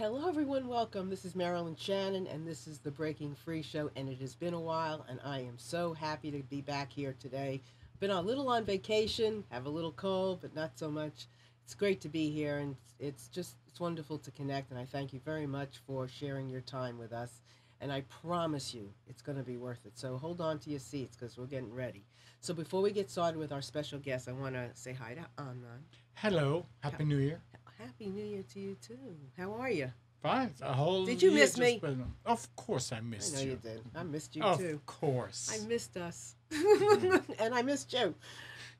Hello, everyone. Welcome. This is Marilyn Shannon, and this is the Breaking Free Show. And it has been a while, and I am so happy to be back here today. Been a little on vacation, have a little cold, but not so much. It's great to be here, and it's wonderful to connect. And I thank you very much for sharing your time with us. And I promise you, it's going to be worth it. So hold on to your seats because we're getting ready. So before we get started with our special guest, I want to say hi to Amnon. Hello, Happy New Year. Happy New Year to you too. How are you? Fine, a whole Did you year miss just me? Of course I I missed know you. you did. I missed you Of too. course. I missed us. And I missed you.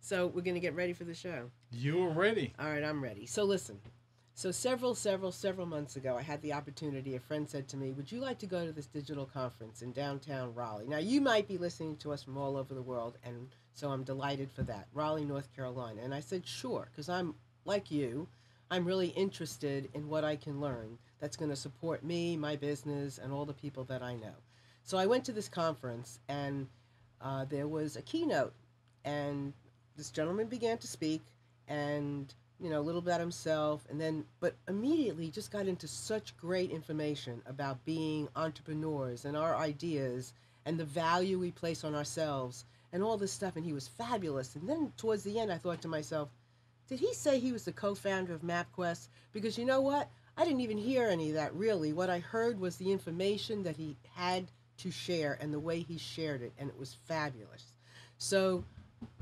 So we're going to get ready for the show. You're ready. All right, I'm ready. So listen. So several months ago, I had the opportunity. A friend said to me, "Would you like to go to this digital conference in downtown Raleigh?" Now, you might be listening to us from all over the world, and so I'm delighted for that. Raleigh, North Carolina. And I said, "Sure," because I'm like you. I'm really interested in what I can learn that's going to support me, my business, and all the people that I know. So I went to this conference, and there was a keynote, and this gentleman began to speak, and a little about himself, and then, but immediately just got into such great information about being entrepreneurs and our ideas and the value we place on ourselves and all this stuff, and he was fabulous. And then towards the end, I thought to myself, did he say he was the co-founder of MapQuest? Because you know what? I didn't even hear any of that really. What I heard was the information that he had to share and the way he shared it, and it was fabulous. So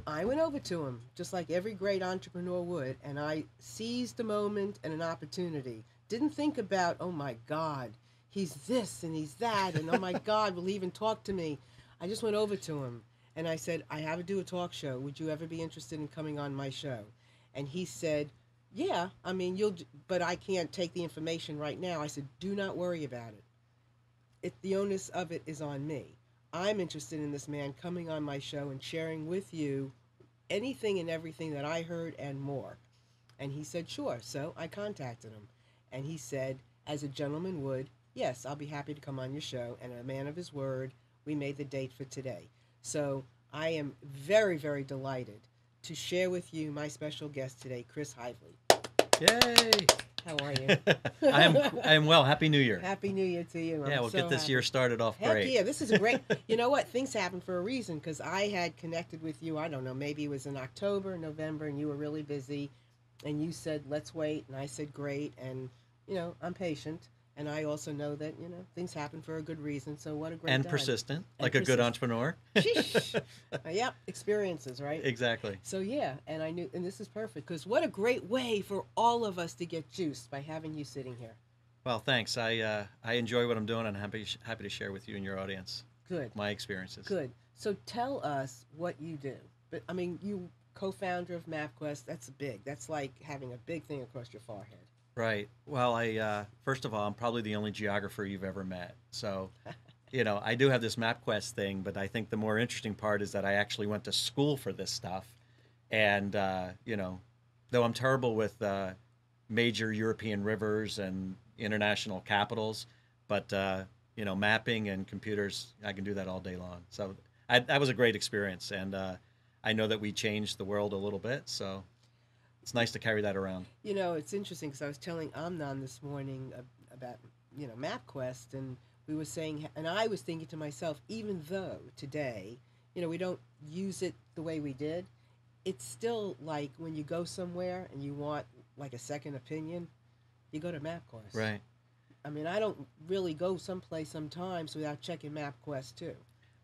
I went over to him, just like every great entrepreneur would, and I seized a moment and an opportunity. Didn't think about, oh my God, he's this and he's that, and oh my God, will he even talk to me? I just went over to him and I said, I have to do a talk show. Would you ever be interested in coming on my show? And he said, yeah, I mean, but I can't take the information right now. I said, do not worry about it. The onus of it is on me. I'm interested in this man coming on my show and sharing with you anything and everything that I heard and more. And he said, sure. So I contacted him. And he said, as a gentleman would, yes, I'll be happy to come on your show. And a man of his word, we made the date for today. So I am very, very delighted to share with you my special guest today, Chris Hively. Yay! How are you? I am well. Happy New Year. Happy New Year to you. Yeah, we'll get this year started off Heck great. yeah, this is a great, you know what, things happen for a reason, because I had connected with you, I don't know, maybe it was in October, November, and you were really busy, and you said, let's wait, and I said, great, and, I'm patient, and I also know that, things happen for a good reason, so what a great And time. persistent, And like a good entrepreneur. Sheesh. Yep, experiences, right? Exactly. So yeah, and I knew, and this is perfect, because what a great way for all of us to get juiced by having you sitting here. Well, thanks. I enjoy what I'm doing, and I'm happy to share with you and your audience Good. my experiences. Good. So tell us what you do. But I mean, you co-founder of MapQuest. That's big. That's like having a big thing across your forehead. Right. Well, first of all, I'm probably the only geographer you've ever met. So, I do have this MapQuest thing, but I think the more interesting part is that I actually went to school for this stuff, and though I'm terrible with major European rivers and international capitals, but mapping and computers, I can do that all day long. So that was a great experience, and I know that we changed the world a little bit, so it's nice to carry that around. It's interesting because I was telling Amnon this morning about MapQuest, and we were saying, and I was thinking to myself, even though today we don't use it the way we did, it's still like when you go somewhere and you want like a second opinion, you go to MapQuest. Right. I mean, I don't really go someplace sometimes without checking MapQuest too.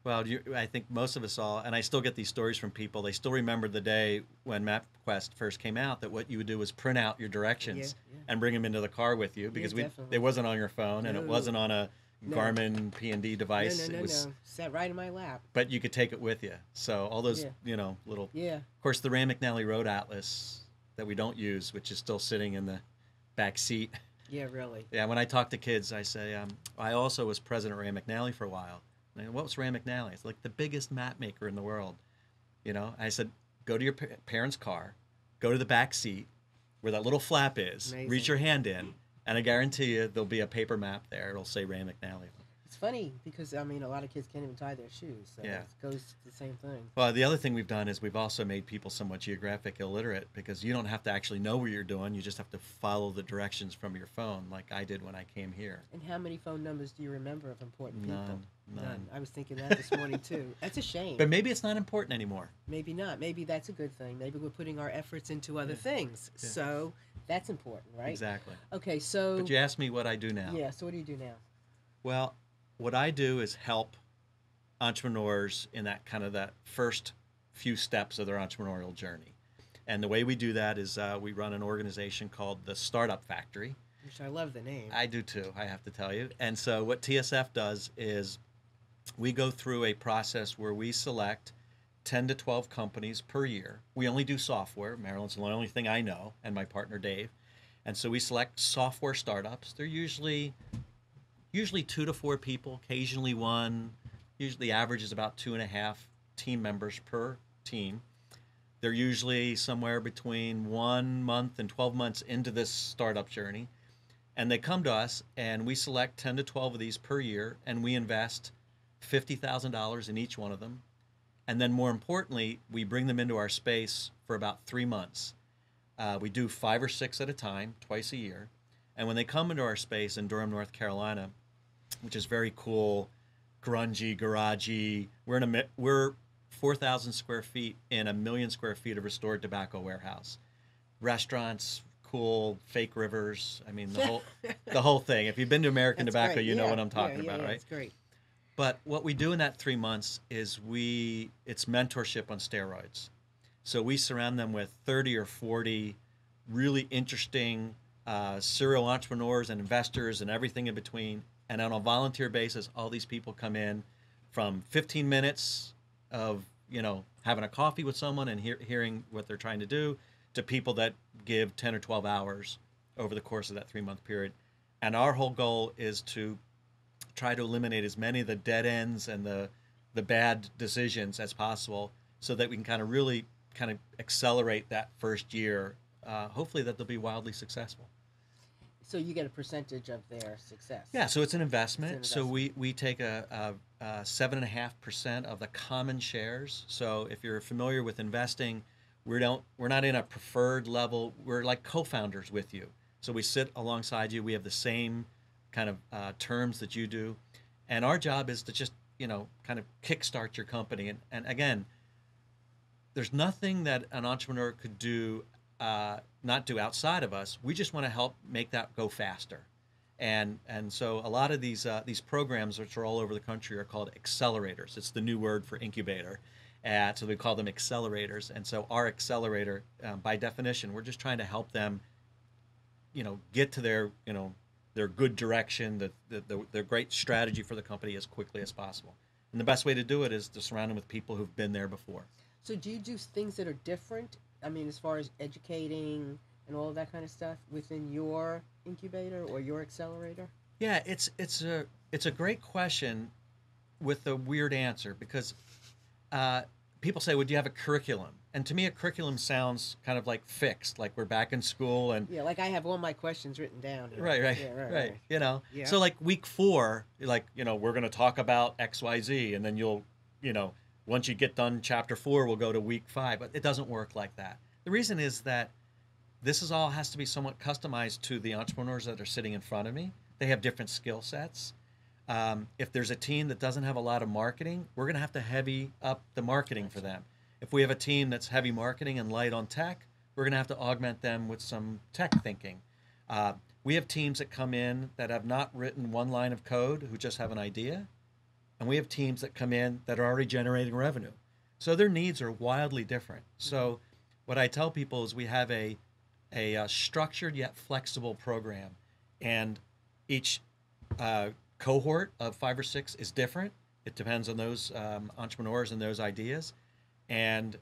Well, I think most of us all, and I still get these stories from people, they still remember the day when MapQuest first came out, that what you would do was print out your directions and bring them into the car with you, because it wasn't on your phone, and it wasn't on a Garmin P&D device. No. It was Sat right in my lap. But you could take it with you. So all those, little... Yeah. Of course, the Rand McNally Road Atlas that we don't use, which is still sitting in the back seat. Yeah, really. Yeah, when I talk to kids, I say, I also was president of Rand McNally for a while. And what was Rand McNally? It's like the biggest map maker in the world. I said, go to your parents' car, go to the back seat where that little flap is, Amazing. reach your hand in, and I guarantee you there'll be a paper map there. It'll say Rand McNally. It's funny because I mean a lot of kids can't even tie their shoes, so Yeah. it goes to the same thing. Well, the other thing we've done is we've also made people somewhat geographic illiterate because you don't have to actually know where you're doing. You just have to follow the directions from your phone, like I did when I came here. And how many phone numbers do you remember of important people? None. I was thinking that this morning too. That's a shame. But maybe it's not important anymore. Maybe not. Maybe that's a good thing. Maybe we're putting our efforts into other Yeah. things. Yeah. So that's important, right? Exactly. Okay, so But you asked me what I do now. yeah. So what do you do now? Well, what I do is help entrepreneurs in that kind of that first few steps of their entrepreneurial journey. And the way we do that is we run an organization called the Startup Factory. Which I love the name. I do too, I have to tell you. And so what TSF does is we go through a process where we select 10 to 12 companies per year. We only do software. Maryland's the only thing I know, and my partner Dave. And so we select software startups. They're usually 2 to 4 people, occasionally 1. Usually the average is about 2.5 team members per team. They're usually somewhere between 1 month and 12 months into this startup journey. And they come to us, and we select 10 to 12 of these per year, and we invest $50,000 in each one of them. And then more importantly, we bring them into our space for about 3 months. We do 5 or 6 at a time, twice a year. And when they come into our space in Durham, North Carolina, which is very cool, grungy, garagey, we're 4,000 square feet in 1 million square feet of restored tobacco warehouse. Restaurants, cool, fake rivers. I mean, the whole thing. If you've been to American That's Tobacco, great. you know Yeah. what I'm talking Yeah, about, yeah, right? It's great. But what we do in that 3 months is it's mentorship on steroids. So we surround them with 30 or 40 really interesting serial entrepreneurs and investors and everything in between. And on a volunteer basis, all these people come in from 15 minutes of, having a coffee with someone and hearing what they're trying to do, to people that give 10 or 12 hours over the course of that 3-month period. And our whole goal is to try to eliminate as many of the dead ends and the bad decisions as possible so that we can really accelerate that first year. Hopefully that they'll be wildly successful. So you get a percentage of their success. Yeah, so it's an investment. It's an So we take a 7.5% of the common shares. So if you're familiar with investing, we're not in a preferred level. We're like co-founders with you. So we sit alongside you. We have the same kind of terms that you do, and our job is to just kind of kickstart your company. And again, there's nothing that an entrepreneur could do not do outside of us. We just want to help make that go faster. And so a lot of these programs, which are all over the country, are called accelerators. It's the new word for incubator. So we call them accelerators. And so our accelerator, by definition, we're just trying to help them, get to their good direction, their great strategy for the company as quickly as possible. And the best way to do it is to surround them with people who've been there before. So do you do things that are different? I mean, as far as educating and all of that kind of stuff within your incubator or your accelerator? Yeah, it's a great question with a weird answer because people say, "Would you have a curriculum?" And to me, a curriculum sounds kind of like fixed, like we're back in school and Yeah, like I have all my questions written down here. right, Yeah, right. Yeah. So like week 4, like we're going to talk about XYZ, and then you'll, once you get done chapter 4, we'll go to week 5. But it doesn't work like that. The reason is that this all has to be somewhat customized to the entrepreneurs that are sitting in front of me. They have different skill sets. If there's a team that doesn't have a lot of marketing, we're going to have to heavy up the marketing for them. If we have a team that's heavy marketing and light on tech, we're going to have to augment them with some tech thinking. We have teams that come in that have not written one line of code, who just have an idea. And we have teams that come in that are already generating revenue. So their needs are wildly different. So what I tell people is we have a structured yet flexible program. And each cohort of 5 or 6 is different. It depends on those entrepreneurs and those ideas. And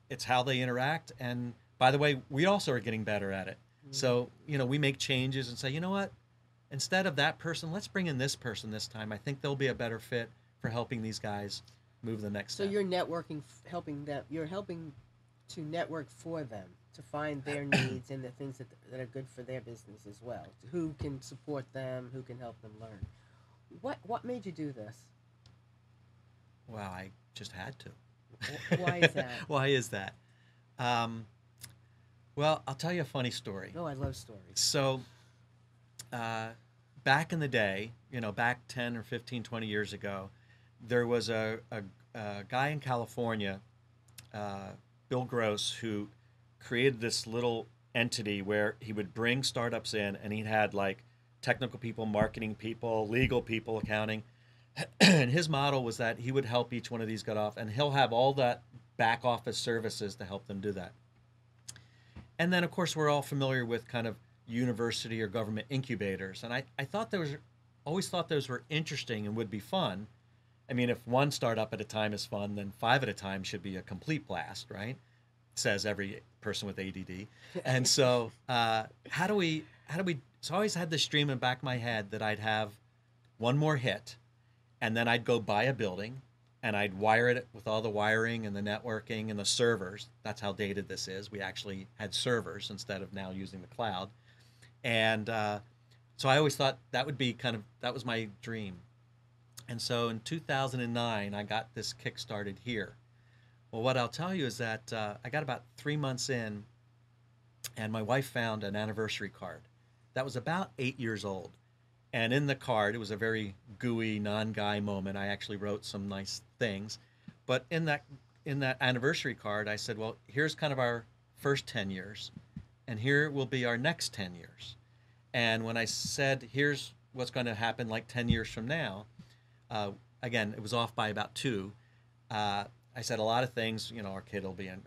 it's how they interact. And by the way, we also are getting better at it. So, we make changes and say, you know what? Instead of that person, let's bring in this person this time. I think they'll be a better fit for helping these guys move the next So step. you're networking, helping them. You're helping to network for them, to find their needs and the things that are good for their business as well. Who can support them? Who can help them learn? What made you do this? Wow, I just had to. Why is that? Why is that? Um, well, I'll tell you a funny story. Oh, I love stories. So, back in the day, back 10 or 15, 20 years ago, there was a guy in California, Bill Gross, who created this little entity where he would bring startups in, and he had like technical people, marketing people, legal people, accounting. And his model was that he would help each one of these get off, and he'll have all that back office services to help them do that. And then, of course, we're all familiar with kind of university or government incubators. And I thought always thought those were interesting and would be fun. I mean, if one startup at a time is fun, then five at a time should be a complete blast, right? Says every person with ADD. And so, how do we? So I always had this dream in the back of my head that I'd have one more hit, and then I'd go buy a building, and I'd wire it with all the wiring and the networking and the servers. That's how dated this is. We actually had servers instead of now using the cloud. And so I always thought that was my dream. And so in 2009, I got this kick-started here. Well, what I'll tell you is that I got about 3 months in, and my wife found an anniversary card that was about 8 years old. And in the card, it was a very gooey, non-guy moment. I actually wrote some nice things. But in that anniversary card, I said, well, here's kind of our first 10 years, and here will be our next 10 years. And when I said, here's what's going to happen like 10 years from now, again, it was off by about 2. I said a lot of things. Our kids will be in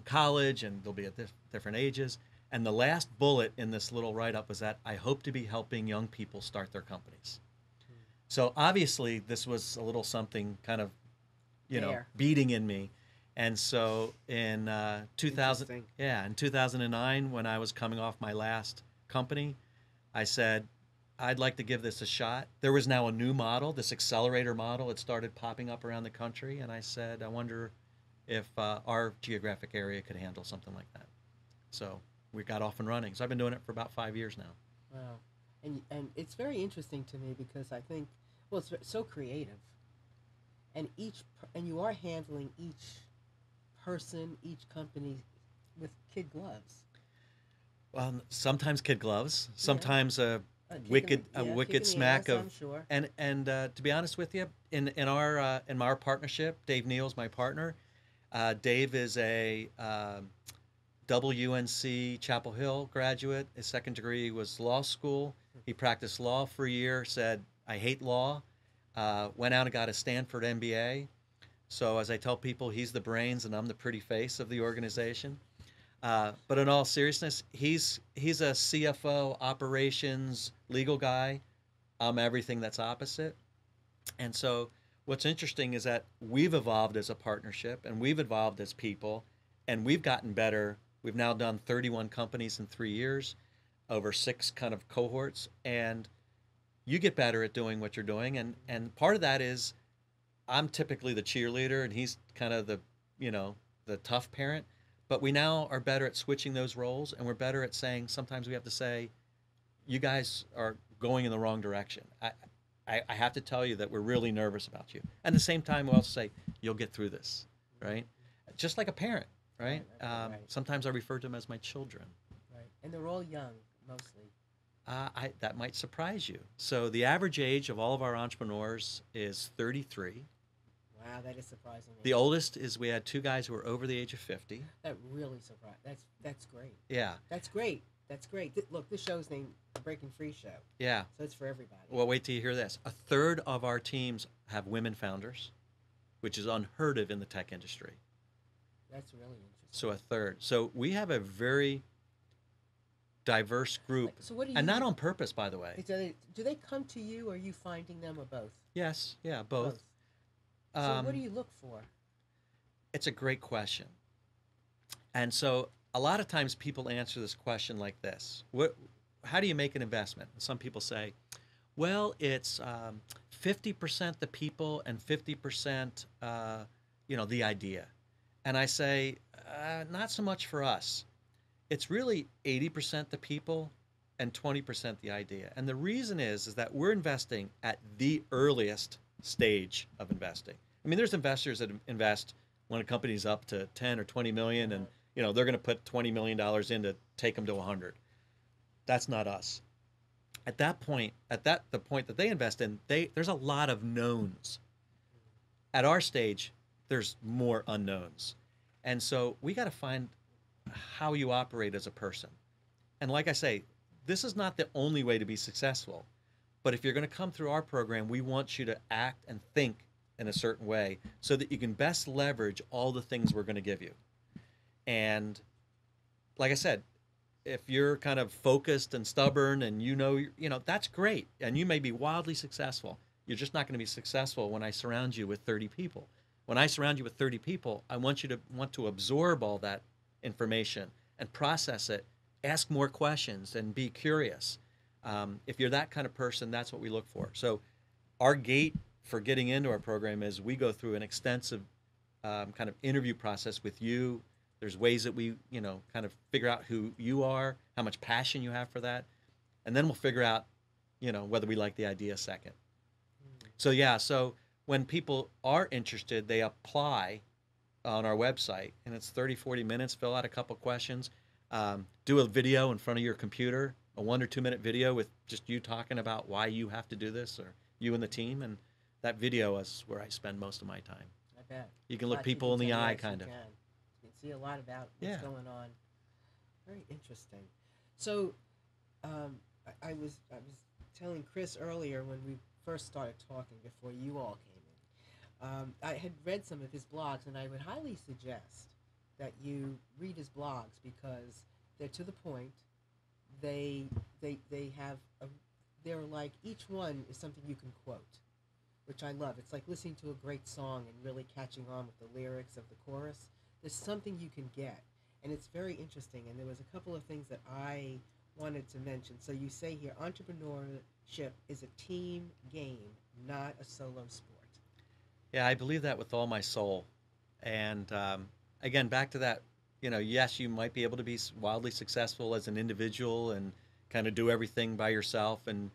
college, and they'll be at different ages. And the last bullet in this little write-up was that I hope to be helping young people start their companies. So obviously, this was a little something kind of, beating in me. And so in 2009, when I was coming off my last company, I said, I'd like to give this a shot. There was now a new model, this accelerator model. It started popping up around the country, and I said, I wonder if our geographic area could handle something like that. So we got off and running. So I've been doing it for about 5 years now. Wow, and it's very interesting to me because I think, well, it's so creative, and you are handling each person, each company with kid gloves. Well, sometimes kid gloves, sometimes a Kicking wicked the smack ass, of I'm sure. and to be honest with you, in our partnership, Dave Neal's my partner. Dave is a WNC Chapel Hill graduate. His second degree was law school. He practiced law for a year, said, I hate law. Went out and got a Stanford MBA. So as I tell people, he's the brains and I'm the pretty face of the organization. But in all seriousness, he's a CFO, operations, legal guy. I'm everything that's opposite. And so what's interesting is that we've evolved as a partnership, and we've evolved as people, and we've gotten better. We've now done 31 companies in 3 years, over 6 kind of cohorts, and you get better at doing what you're doing. And part of that is I'm typically the cheerleader, and he's kind of the tough parent. But we now are better at switching those roles, and we're better at saying, sometimes we have to say, you guys are going in the wrong direction. I have to tell you that we're really nervous about you. And at the same time, we'll also say, you'll get through this, right? Just like a parent, right? Right. Sometimes I refer to them as my children. Right, and they're all young, mostly. That might surprise you. So the average age of all of our entrepreneurs is 33. Wow, that is surprising. The oldest is, we had 2 guys who were over the age of 50. That really surprised. That's great. Yeah. That's great. That's great. Look, this show's named The Breaking Free Show. Yeah. So it's for everybody. Well, wait till you hear this. A third of our teams have women founders, which is unheard of in the tech industry. That's really interesting. So a third. So we have a very diverse group. So what do you? And not on purpose, by the way. Do they come to you, or are you finding them, or both? Yes. Yeah, both. So what do you look for? It's a great question. And so a lot of times people answer this question like this. How do you make an investment? And some people say, well, it's 50% the people and 50% the idea. And I say, not so much for us. It's really 80% the people and 20% the idea. And the reason is that we're investing at the earliest stage of investing. I mean, there's investors that invest when a company's up to 10 or 20 million, and they're going to put $20 million in to take them to 100. That's not us. At that point, the point that they invest in, there's a lot of knowns. At our stage, there's more unknowns. And so we got to find how you operate as a person. And like I say, this is not the only way to be successful. But if you're going to come through our program, we want you to act and think in a certain way so that you can best leverage all the things we're going to give you. And like I said, if you're kind of focused and stubborn and that's great. And you may be wildly successful. You're just not going to be successful when I surround you with 30 people. When I surround you with 30 people, I want you to want to absorb all that information and process it, ask more questions, and be curious. If you're that kind of person, that's what we look for. So our gate for getting into our program is we go through an extensive kind of interview process with you. There's ways that we, kind of figure out who you are, how much passion you have for that. And then we'll figure out, whether we like the idea second. So when people are interested, they apply on our website, and it's 30, 40 minutes, fill out a couple questions, do a video in front of your computer, a 1 or 2 minute video with just you talking about why you have to do this, or you and the team. And that video is where I spend most of my time. I bet. You can look people in the eye, kind of. You can see a lot about what's going on. Very interesting. So, I was telling Chris earlier when we first started talking before you all came in. I had read some of his blogs, and I would highly suggest that you read his blogs because they're to the point. They have they're like, each one is something you can quote, which I love. It's like listening to a great song and really catching on with the lyrics of the chorus. There's something you can get, and it's very interesting. And there was a couple of things that I wanted to mention. So you say here, entrepreneurship is a team game, not a solo sport. Yeah, I believe that with all my soul. And again, back to that, yes, you might be able to be wildly successful as an individual and kind of do everything by yourself and,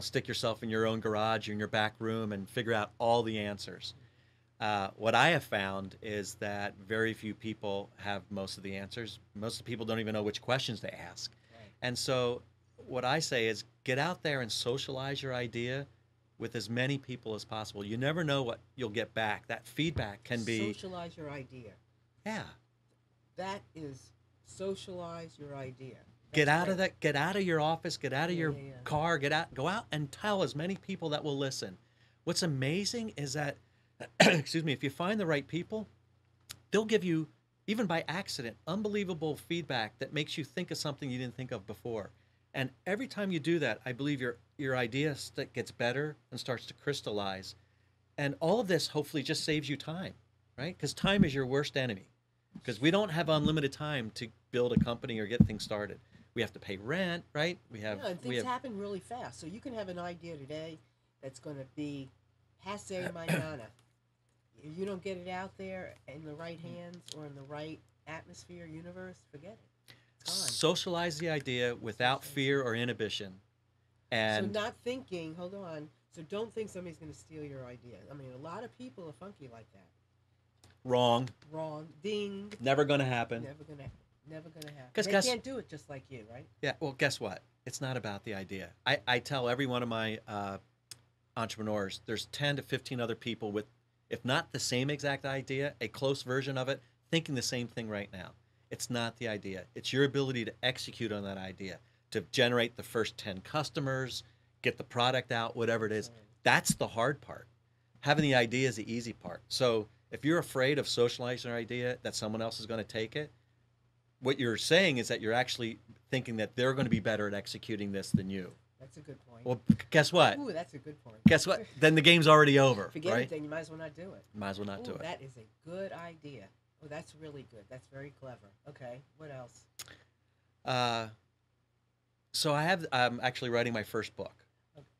stick yourself in your own garage or in your back room and figure out all the answers. What I have found is that very few people have most of the answers. Most of the people don't even know which questions to ask. Right. And so what I say is get out there and socialize your idea with as many people as possible. You never know what you'll get back. That feedback can be... Socialize your idea. Yeah. That is socialize your idea. Get out of your office, get out of your car, go out and tell as many people that will listen. What's amazing is that, excuse me, if you find the right people, they'll give you, even by accident, unbelievable feedback that makes you think of something you didn't think of before. And every time you do that, I believe your idea gets better and starts to crystallize. And all of this hopefully just saves you time, right? Because time is your worst enemy. Because we don't have unlimited time to build a company or get things started. We have to pay rent, right? And things happen really fast. So you can have an idea today that's going to be passe mañana. If you don't get it out there in the right hands or in the right atmosphere, universe, forget it. It's gone. Socialize the idea without fear or inhibition. And so not thinking, hold on. So don't think somebody's going to steal your idea. I mean, a lot of people are funky like that. Wrong. Ding. Never going to happen. Never going to happen. They can't do it just like you, right? Yeah. Well, guess what? It's not about the idea. I tell every one of my entrepreneurs, there's 10 to 15 other people with, if not the same exact idea, a close version of it, thinking the same thing right now. It's not the idea. It's your ability to execute on that idea, to generate the first 10 customers, get the product out, whatever it is. That's the hard part. Having the idea is the easy part. So if you're afraid of socializing your idea, that someone else is going to take it, what you're saying is that you're actually thinking that they're going to be better at executing this than you. That's a good point. Well, guess what? Ooh, that's a good point. Guess what? Then the game's already over. Forget right? it, then you might as well not do it. Might as well not do it. That is a good idea. Oh, that's really good. That's very clever. Okay, what else? So I'm actually writing my first book.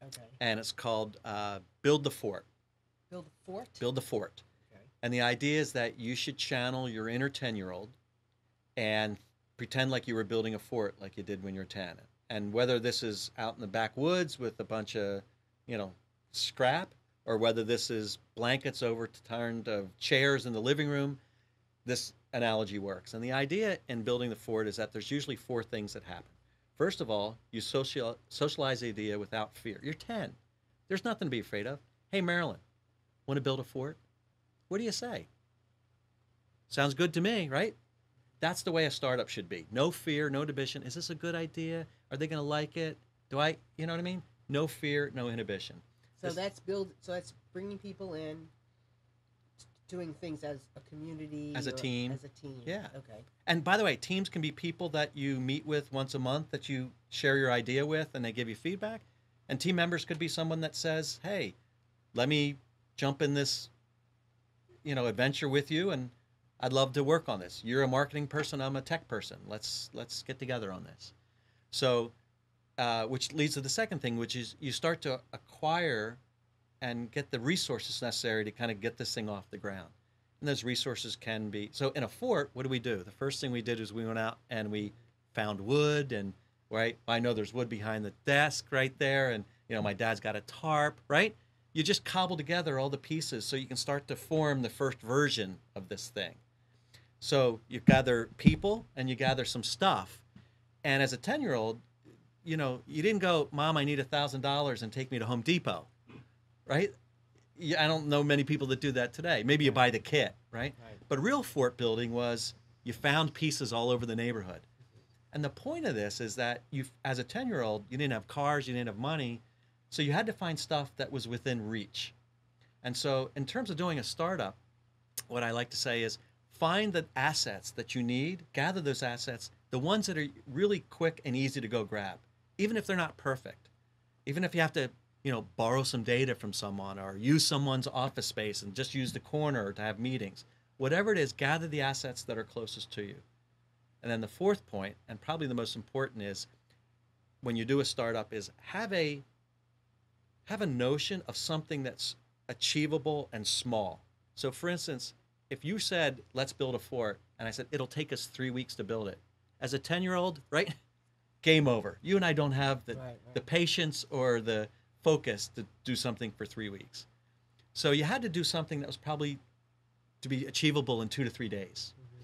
Okay. And it's called Build the Fort. Build the Fort? Build the Fort. Okay. And the idea is that you should channel your inner 10-year-old and pretend like you were building a fort like you did when you were 10. And whether this is out in the backwoods with a bunch of, you know, scrap, or whether this is blankets overturned of chairs in the living room, this analogy works. And the idea in building the fort is that there's usually four things that happen. First of all, you socialize the idea without fear. You're 10. There's nothing to be afraid of. Hey, Marilyn, want to build a fort? What do you say? Sounds good to me, right? That's the way a startup should be. No fear, no inhibition. Is this a good idea? Are they going to like it? You know what I mean? No fear, no inhibition. So that's bringing people in, doing things as a community, As a team. As a team. Yeah. Okay. And by the way, teams can be people that you meet with once a month that you share your idea with and they give you feedback. And team members could be someone that says, hey, let me jump in this, adventure with you, and I'd love to work on this. You're a marketing person, I'm a tech person. Let's get together on this. So, which leads to the second thing, which is you start to acquire and get the resources necessary to kind of get this thing off the ground. And those resources can be, so in a fort, what do? The first thing we did is we went out and we found wood, and right, I know there's wood behind the desk right there, and my dad's got a tarp, right? You just cobble together all the pieces so you can start to form the first version of this thing. So you gather people and you gather some stuff. And as a 10-year-old, you didn't go, Mom, I need $1,000 and take me to Home Depot, right? I don't know many people that do that today. Maybe you buy the kit, right? But real fort building was you found pieces all over the neighborhood. And the point of this is that as a 10-year-old, you didn't have cars, you didn't have money, so you had to find stuff that was within reach. And so in terms of doing a startup, what I like to say is find the assets that you need, gather those assets, the ones that are really quick and easy to go grab, even if they're not perfect. Even if you have to, borrow some data from someone or use someone's office space and just use the corner to have meetings. Whatever it is, gather the assets that are closest to you. And then the fourth point, and probably the most important, is when you do a startup is have a notion of something that's achievable and small. So for instance, if you said, let's build a fort, and I said, it'll take us 3 weeks to build it. As a 10-year-old, right? Game over. You and I don't have the patience or the focus to do something for 3 weeks. So you had to do something that was probably to be achievable in 2 to 3 days. Mm-hmm.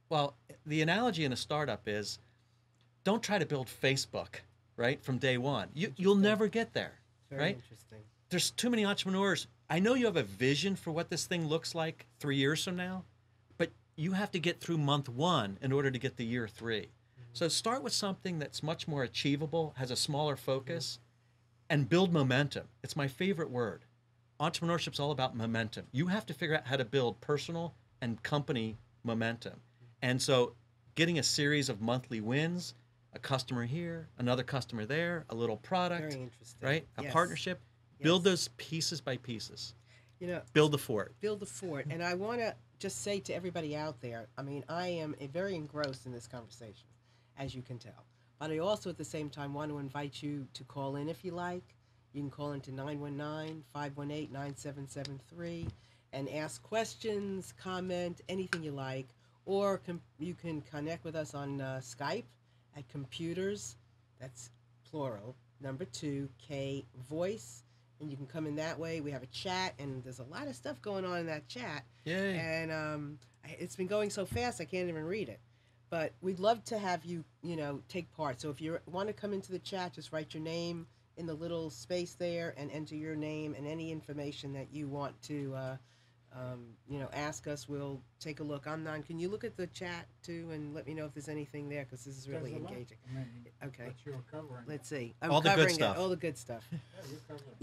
Well, the analogy in a startup is don't try to build Facebook, right, from day one. You'll never get there, Very right? interesting. There's too many entrepreneurs. I know you have a vision for what this thing looks like 3 years from now, but you have to get through month 1 in order to get to year 3. Mm-hmm. So start with something that's much more achievable, has a smaller focus, and build momentum. It's my favorite word. Entrepreneurship's all about momentum. You have to figure out how to build personal and company momentum. And so getting a series of monthly wins, a customer here, another customer there, a little product, Very interesting. right? A Yes. partnership. Yes. Build those pieces by pieces. Build the fort. Build the fort. And I want to just say to everybody out there, I am very engrossed in this conversation, as you can tell. But I also at the same time want to invite you to call in if you like. You can call into 919-518-9773 and ask questions, comment, anything you like. Or you can connect with us on Skype at computers, that's plural, number 2, K voice. And you can come in that way. We have a chat, and there's a lot of stuff going on in that chat. Yay. And it's been going so fast, I can't even read it. But we'd love to have you, take part. So if you want to come into the chat, just write your name in the little space there and enter your name and any information that you want to, ask us. We'll take a look. Amnon, can you look at the chat too and let me know if there's anything there, because this is really There's a lot. engaging. What you're covering. Let's see. All the good covering stuff. all the good stuff. Yeah, you're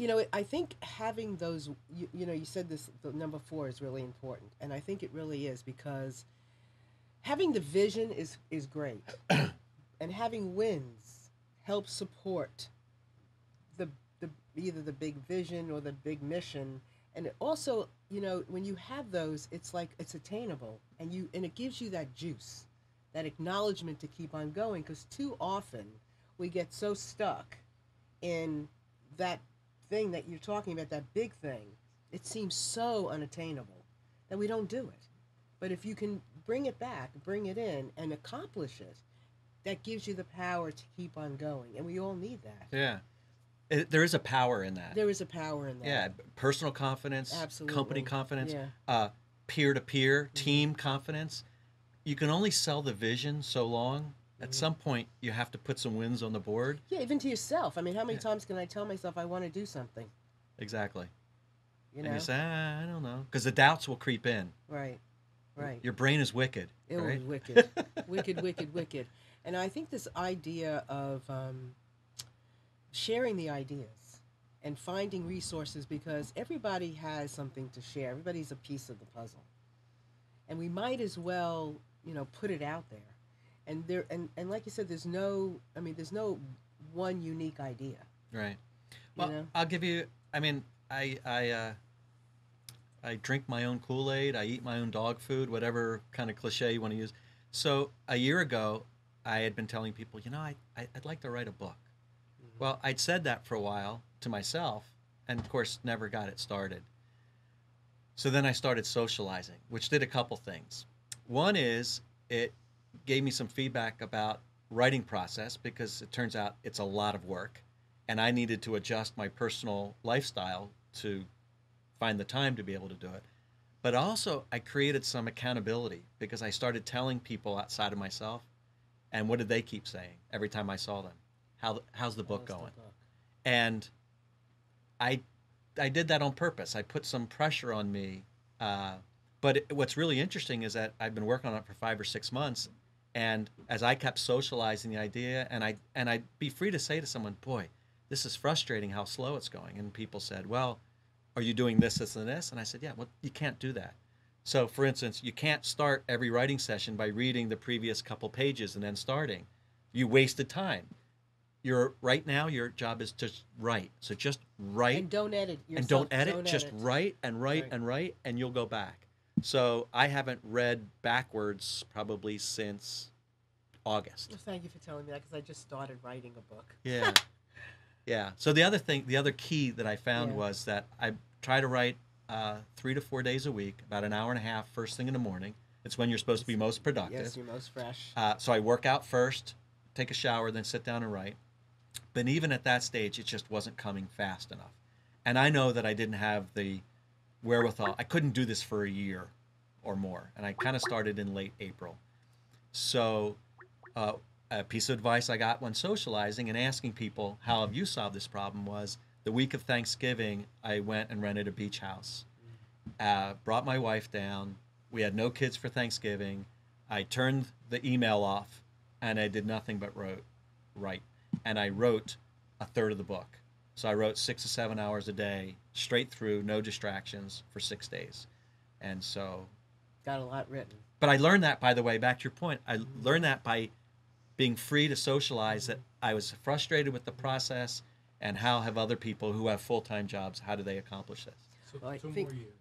covering. I think having those, you said this, the number 4 is really important. And I think it really is, because having the vision is great. And having wins helps support the either the big vision or the big mission. And it also, when you have those, it's like it's attainable, and it gives you that juice, that acknowledgement to keep on going, because too often we get so stuck in that thing that you're talking about, that big thing. It seems so unattainable that we don't do it. But if you can bring it back, bring it in, and accomplish it, that gives you the power to keep on going, and we all need that. Yeah. There is a power in that. There is a power in that. Yeah, personal confidence, Absolutely. company confidence, Yeah. Peer-to-peer, team confidence. You can only sell the vision so long. At some point, you have to put some wins on the board. Yeah, even to yourself. I mean, how many Yeah. times can I tell myself I want to do something? Exactly. You know? And you say, I don't know. Because the doubts will creep in. Right. Right. Your brain is wicked. It right? was wicked. Wicked. And I think this idea of sharing the ideas and finding resources, because everybody has something to share. Everybody's a piece of the puzzle. And we might as well, put it out there. And and like you said, there's no one unique idea. Right. Well, I'll give you, I drink my own Kool-Aid. I eat my own dog food, whatever kind of cliche you want to use. So a year ago, I had been telling people, I'd like to write a book. Mm-hmm. Well, I'd said that for a while to myself, and of course, never got it started. So then I started socializing, which did a couple things. One is it gave me some feedback about writing process, because it turns out it's a lot of work, and I needed to adjust my personal lifestyle to find the time to be able to do it. But also, I created some accountability, because I started telling people outside of myself, and what did they keep saying every time I saw them? How's the book going? And I did that on purpose. I put some pressure on me. But what's really interesting is that I've been working on it for 5 or 6 months, and as I kept socializing the idea, and I'd be free to say to someone, boy, this is frustrating how slow it's going. And people said, well, are you doing this, this, and this? And I said, yeah, well, you can't do that. So, for instance, you can't start every writing session by reading the previous couple pages and then starting. You wasted time. Right now, your job is to write. So just write. And don't edit yourself. And don't edit. Just write and write and write, and you'll go back. So I haven't read backwards probably since August. Well, thank you for telling me that, because I just started writing a book. Yeah. Yeah. So the other key that I found was that I try to write 3 to 4 days a week, about an hour and a half, first thing in the morning. It's when you're supposed to be most productive. Yes, you're most fresh. So I work out first, take a shower, then sit down and write. But even at that stage, it just wasn't coming fast enough. And I know that I didn't have the wherewithal. I couldn't do this for a year or more. And I kind of started in late April. So a piece of advice I got when socializing and asking people, how have you solved this problem, was the week of Thanksgiving, I went and rented a beach house. Brought my wife down. We had no kids for Thanksgiving. I turned the email off, and I did nothing but write. And I wrote a third of the book. So I wrote 6 to 7 hours a day, straight through, no distractions, for 6 days. And so... Got a lot written. But I learned that, by the way, back to your point, I learned that by being free to socialize, that I was frustrated with the process, and how have other people who have full-time jobs, how do they accomplish this? So Well, I 2 think- more years.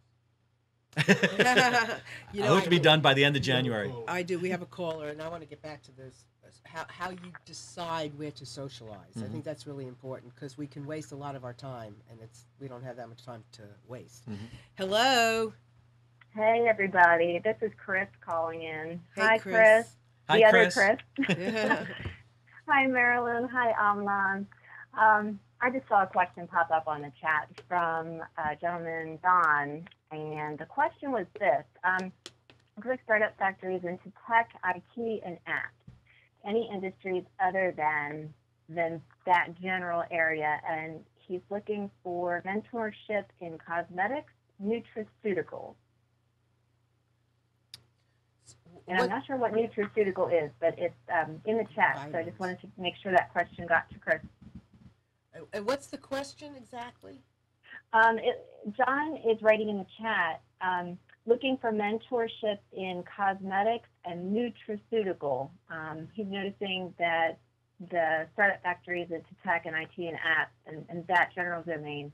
I hope to be done by the end of January. I do. We have a caller, and I want to get back to this. How you decide where to socialize. I think that's really important, because we can waste a lot of our time, and we don't have that much time to waste. Hello. Hey, everybody. This is Chris calling in. Hey, Hi, Chris. Hi, the Chris. other Chris. Hi, Marilyn. Hi, Amnon. I just saw a question pop up on the chat from gentleman Don, and the question was this. Looks like startup factories into tech, IT, and apps. Any industries other than that general area, and he's looking for mentorship in cosmetics, nutraceuticals. And I'm not sure what nutraceutical is, but it's in the chat, so I just wanted to make sure that question got to Chris. And what's the question exactly? John is writing in the chat, looking for mentorship in cosmetics and nutraceutical. He's noticing that the startup factories into tech and IT and apps and that general domain.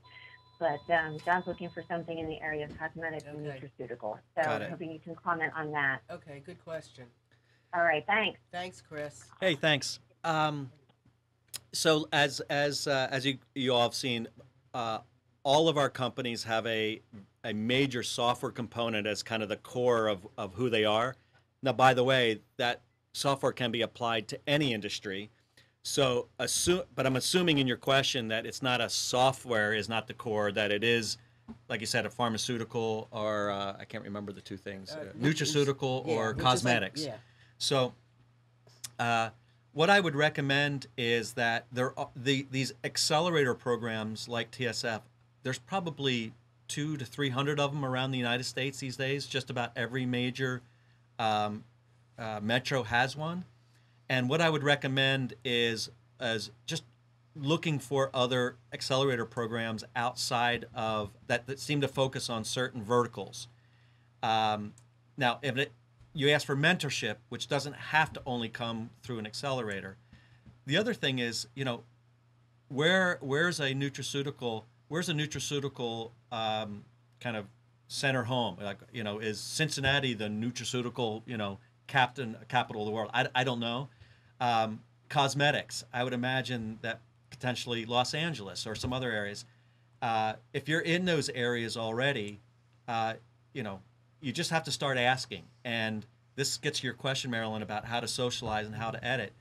But John's looking for something in the area of cosmetics and nutraceutical. So I'm hoping you can comment on that. Okay, good question. All right, thanks. Thanks, Chris. Hey, thanks. So as you all have seen, all of our companies have a major software component as kind of the core of who they are. Now, by the way, that software can be applied to any industry. So, but I'm assuming in your question that it's not a software is not the core, that it is, like you said, a pharmaceutical or I can't remember the two things, nutraceutical or cosmetics. So, what I would recommend is that these accelerator programs like TSF, there's probably 200 to 300 of them around the United States these days. Just about every major metro has one. And what I would recommend is just looking for other accelerator programs outside of that seem to focus on certain verticals. Now, if you ask for mentorship, which doesn't have to only come through an accelerator. The other thing is, where's a nutraceutical kind of center home? Like, is Cincinnati the nutraceutical, capital of the world? I don't know. Cosmetics, I would imagine that potentially Los Angeles or some other areas. If you're in those areas already, you just have to start asking. And this gets to your question, Marilyn, about how to socialize and how to edit.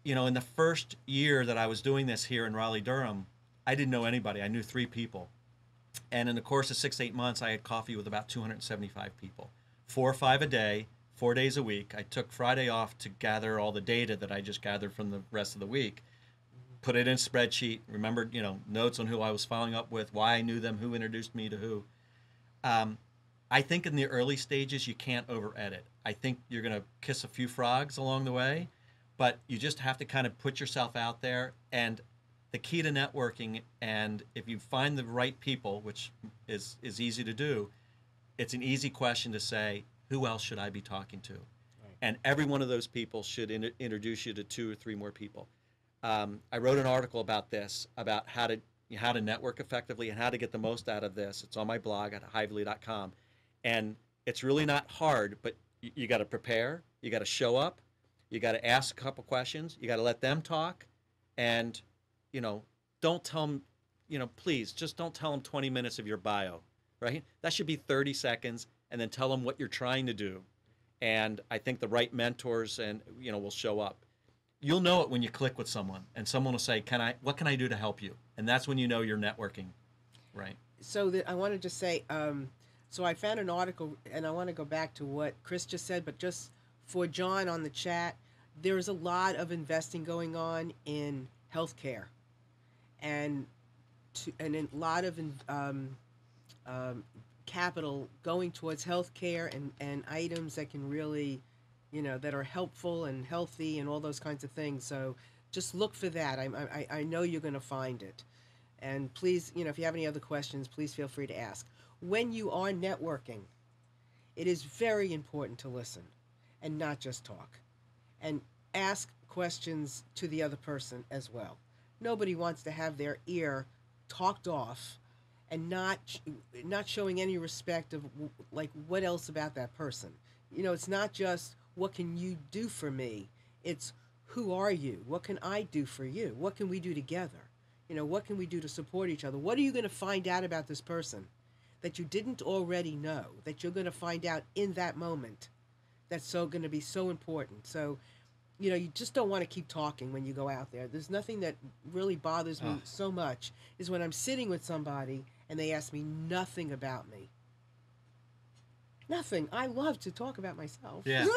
In the first year that I was doing this here in Raleigh-Durham, I didn't know anybody. I knew 3 people. And in the course of 6 to 8 months, I had coffee with about 275 people. 4 or 5 a day, 4 days a week. I took Friday off to gather all the data that I just gathered from the rest of the week, put it in a spreadsheet, remembered, notes on who I was following up with, why I knew them, who introduced me to who. I think in the early stages, you can't over-edit. I think you're going to kiss a few frogs along the way, but you just have to kind of put yourself out there. And the key to networking, and if you find the right people, which is easy to do, it's an easy question to say, who else should I be talking to? Right. And every one of those people should introduce you to 2 or 3 more people. I wrote an article about this, about how to network effectively and how to get the most out of this. It's on my blog at hively.com. And it's really not hard, but you got to prepare, you got to show up, you got to ask a couple questions, you got to let them talk, and, don't tell them, please, just don't tell them 20 minutes of your bio, right? That should be 30 seconds, and then tell them what you're trying to do. And I think the right mentors will show up. You'll know it when you click with someone, and someone will say, what can I do to help you? And that's when you know you're networking, right? So I wanted to say, so I found an article, and I want to go back to what Chris just said, but just for John on the chat, there's a lot of investing going on in healthcare, and a lot of capital going towards healthcare and items that can really, that are helpful and healthy and all those kinds of things. So just look for that. I know you're going to find it. And please, if you have any other questions, please feel free to ask. When you are networking, it is very important to listen and not just talk. And ask questions to the other person as well. Nobody wants to have their ear talked off and not showing any respect of, like, what else about that person. It's not just, what can you do for me? It's, who are you? What can I do for you? What can we do together? What can we do to support each other? What are you going to find out about this person that you didn't already know, that you're going to find out in that moment, that's going to be so important? So, you just don't want to keep talking when you go out there. There's nothing that really bothers me so much is when I'm sitting with somebody and they ask me nothing about me. Nothing. I love to talk about myself. Yeah.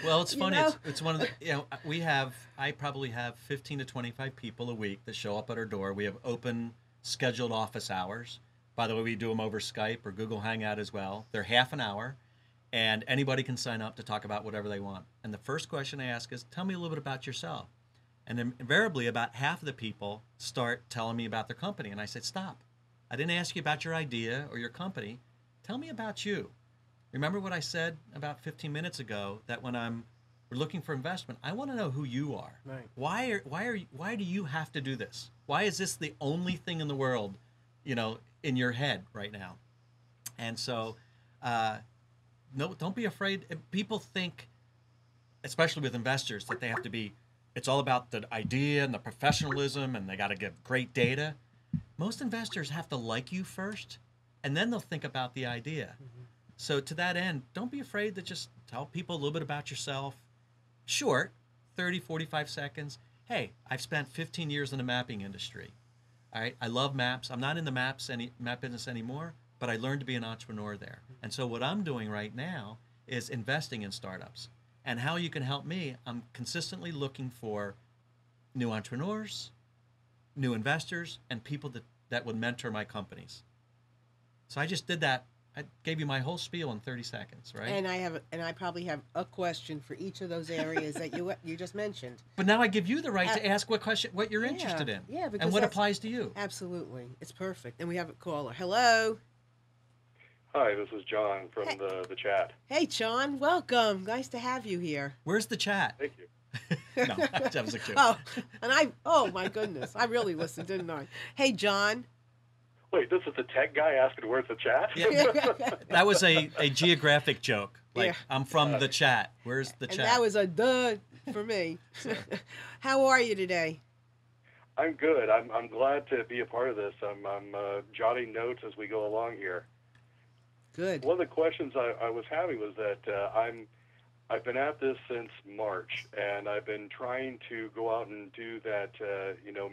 Well, it's funny. It's one of the, I probably have 15 to 25 people a week that show up at our door. We have open scheduled office hours. By the way, we do them over Skype or Google Hangout as well. They're half an hour, and anybody can sign up to talk about whatever they want. And the first question I ask is, tell me a little bit about yourself. And then invariably about half of the people start telling me about their company. And I said, stop. I didn't ask you about your idea or your company. Tell me about you. Remember what I said about 15 minutes ago, that when we're looking for investment, I want to know who you are. Right. Why do you have to do this? Why is this the only thing in the world, in your head right now? And so, no, don't be afraid. People think, especially with investors, that they have to be, it's all about the idea and the professionalism, and they got to give great data. Most investors have to like you first, and then they'll think about the idea. Mm-hmm. So to that end, don't be afraid to just tell people a little bit about yourself, short, 30, 45 seconds. Hey, I've spent 15 years in the mapping industry. All right, I love maps. I'm not in the map business anymore, but I learned to be an entrepreneur there. And so what I'm doing right now is investing in startups. And how you can help me, I'm consistently looking for new entrepreneurs, new investors, and people that would mentor my companies. So I just did that. I gave you my whole spiel in 30 seconds, right? And I probably have a question for each of those areas that you just mentioned. But now I give you the right to ask what you're interested in. Yeah, because and what applies to you. Absolutely. It's perfect. And we have a caller. Hello. Hi, this is John from the chat. Hey, John. Welcome. Nice to have you here. Where's the chat? Thank you. No, that was a joke. Oh my goodness. I really listened, didn't I? Hey, John. Wait, this is the tech guy asking where's the chat? Yeah. That was a geographic joke. Like, Yeah. I'm from the chat. Where's the And chat? that was a duh for me. How are you today? I'm good. I'm glad to be a part of this. I'm jotting notes as we go along here. Good. One of the questions I was having was that I've been at this since March, and I've been trying to go out and do that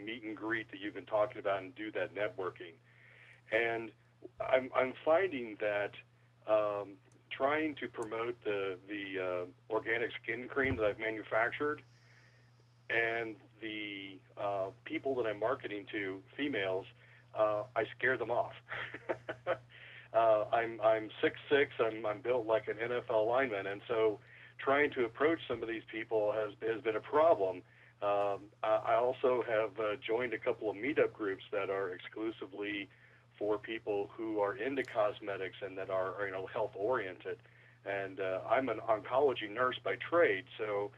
meet and greet that you've been talking about and do that networking. And I'm finding that trying to promote the organic skin cream that I've manufactured, and the people that I'm marketing to, females, I scare them off. I'm 6'6", I'm built like an NFL lineman, and so trying to approach some of these people has been a problem. I also have joined a couple of meetup groups that are exclusively for people who are into cosmetics and that are health oriented. And I'm an oncology nurse by trade, so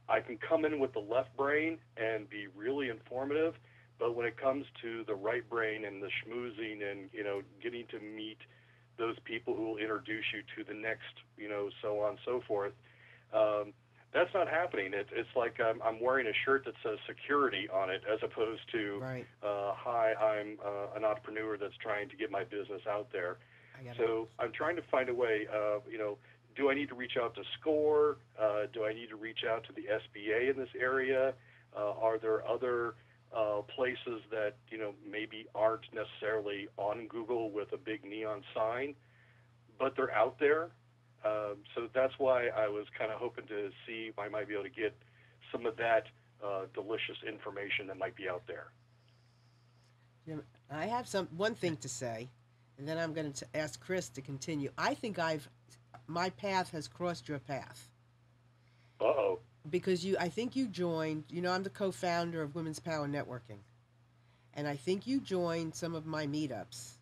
I can come in with the left brain and be really informative, but when it comes to the right brain and the schmoozing and getting to meet those people who will introduce you to the next, so on and so forth, that's not happening. It's like I'm wearing a shirt that says security on it, as opposed to, Right. hi, I'm an entrepreneur that's trying to get my business out there. So I'm trying to find a way, do I need to reach out to SCORE? Do I need to reach out to the SBA in this area? Are there other places that, maybe aren't necessarily on Google with a big neon sign, but they're out there? So that's why I was kind of hoping to see if I might be able to get some of that delicious information that might be out there. I have one thing to say, and then I'm going to ask Chris to continue. I think my path has crossed your path. Uh-oh. Because I think you joined, I'm the co-founder of Women's Power Networking. And I think you joined some of my meetups.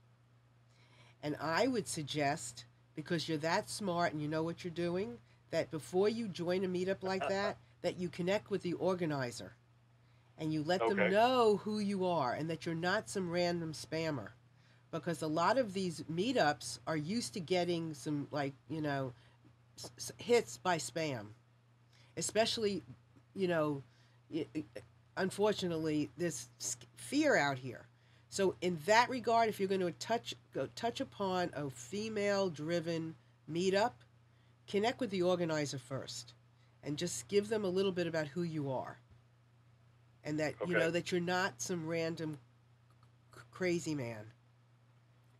And I would suggest, because you're that smart and you know what you're doing, that before you join a meetup like that you connect with the organizer. And you let them know who you are and that you're not some random spammer. Because a lot of these meetups are used to getting some, hits by spam. Especially, unfortunately, there's fear out here. So in that regard, if you're going to touch upon a female-driven meetup, connect with the organizer first, and just give them a little bit about who you are, and that that you're not some random crazy man.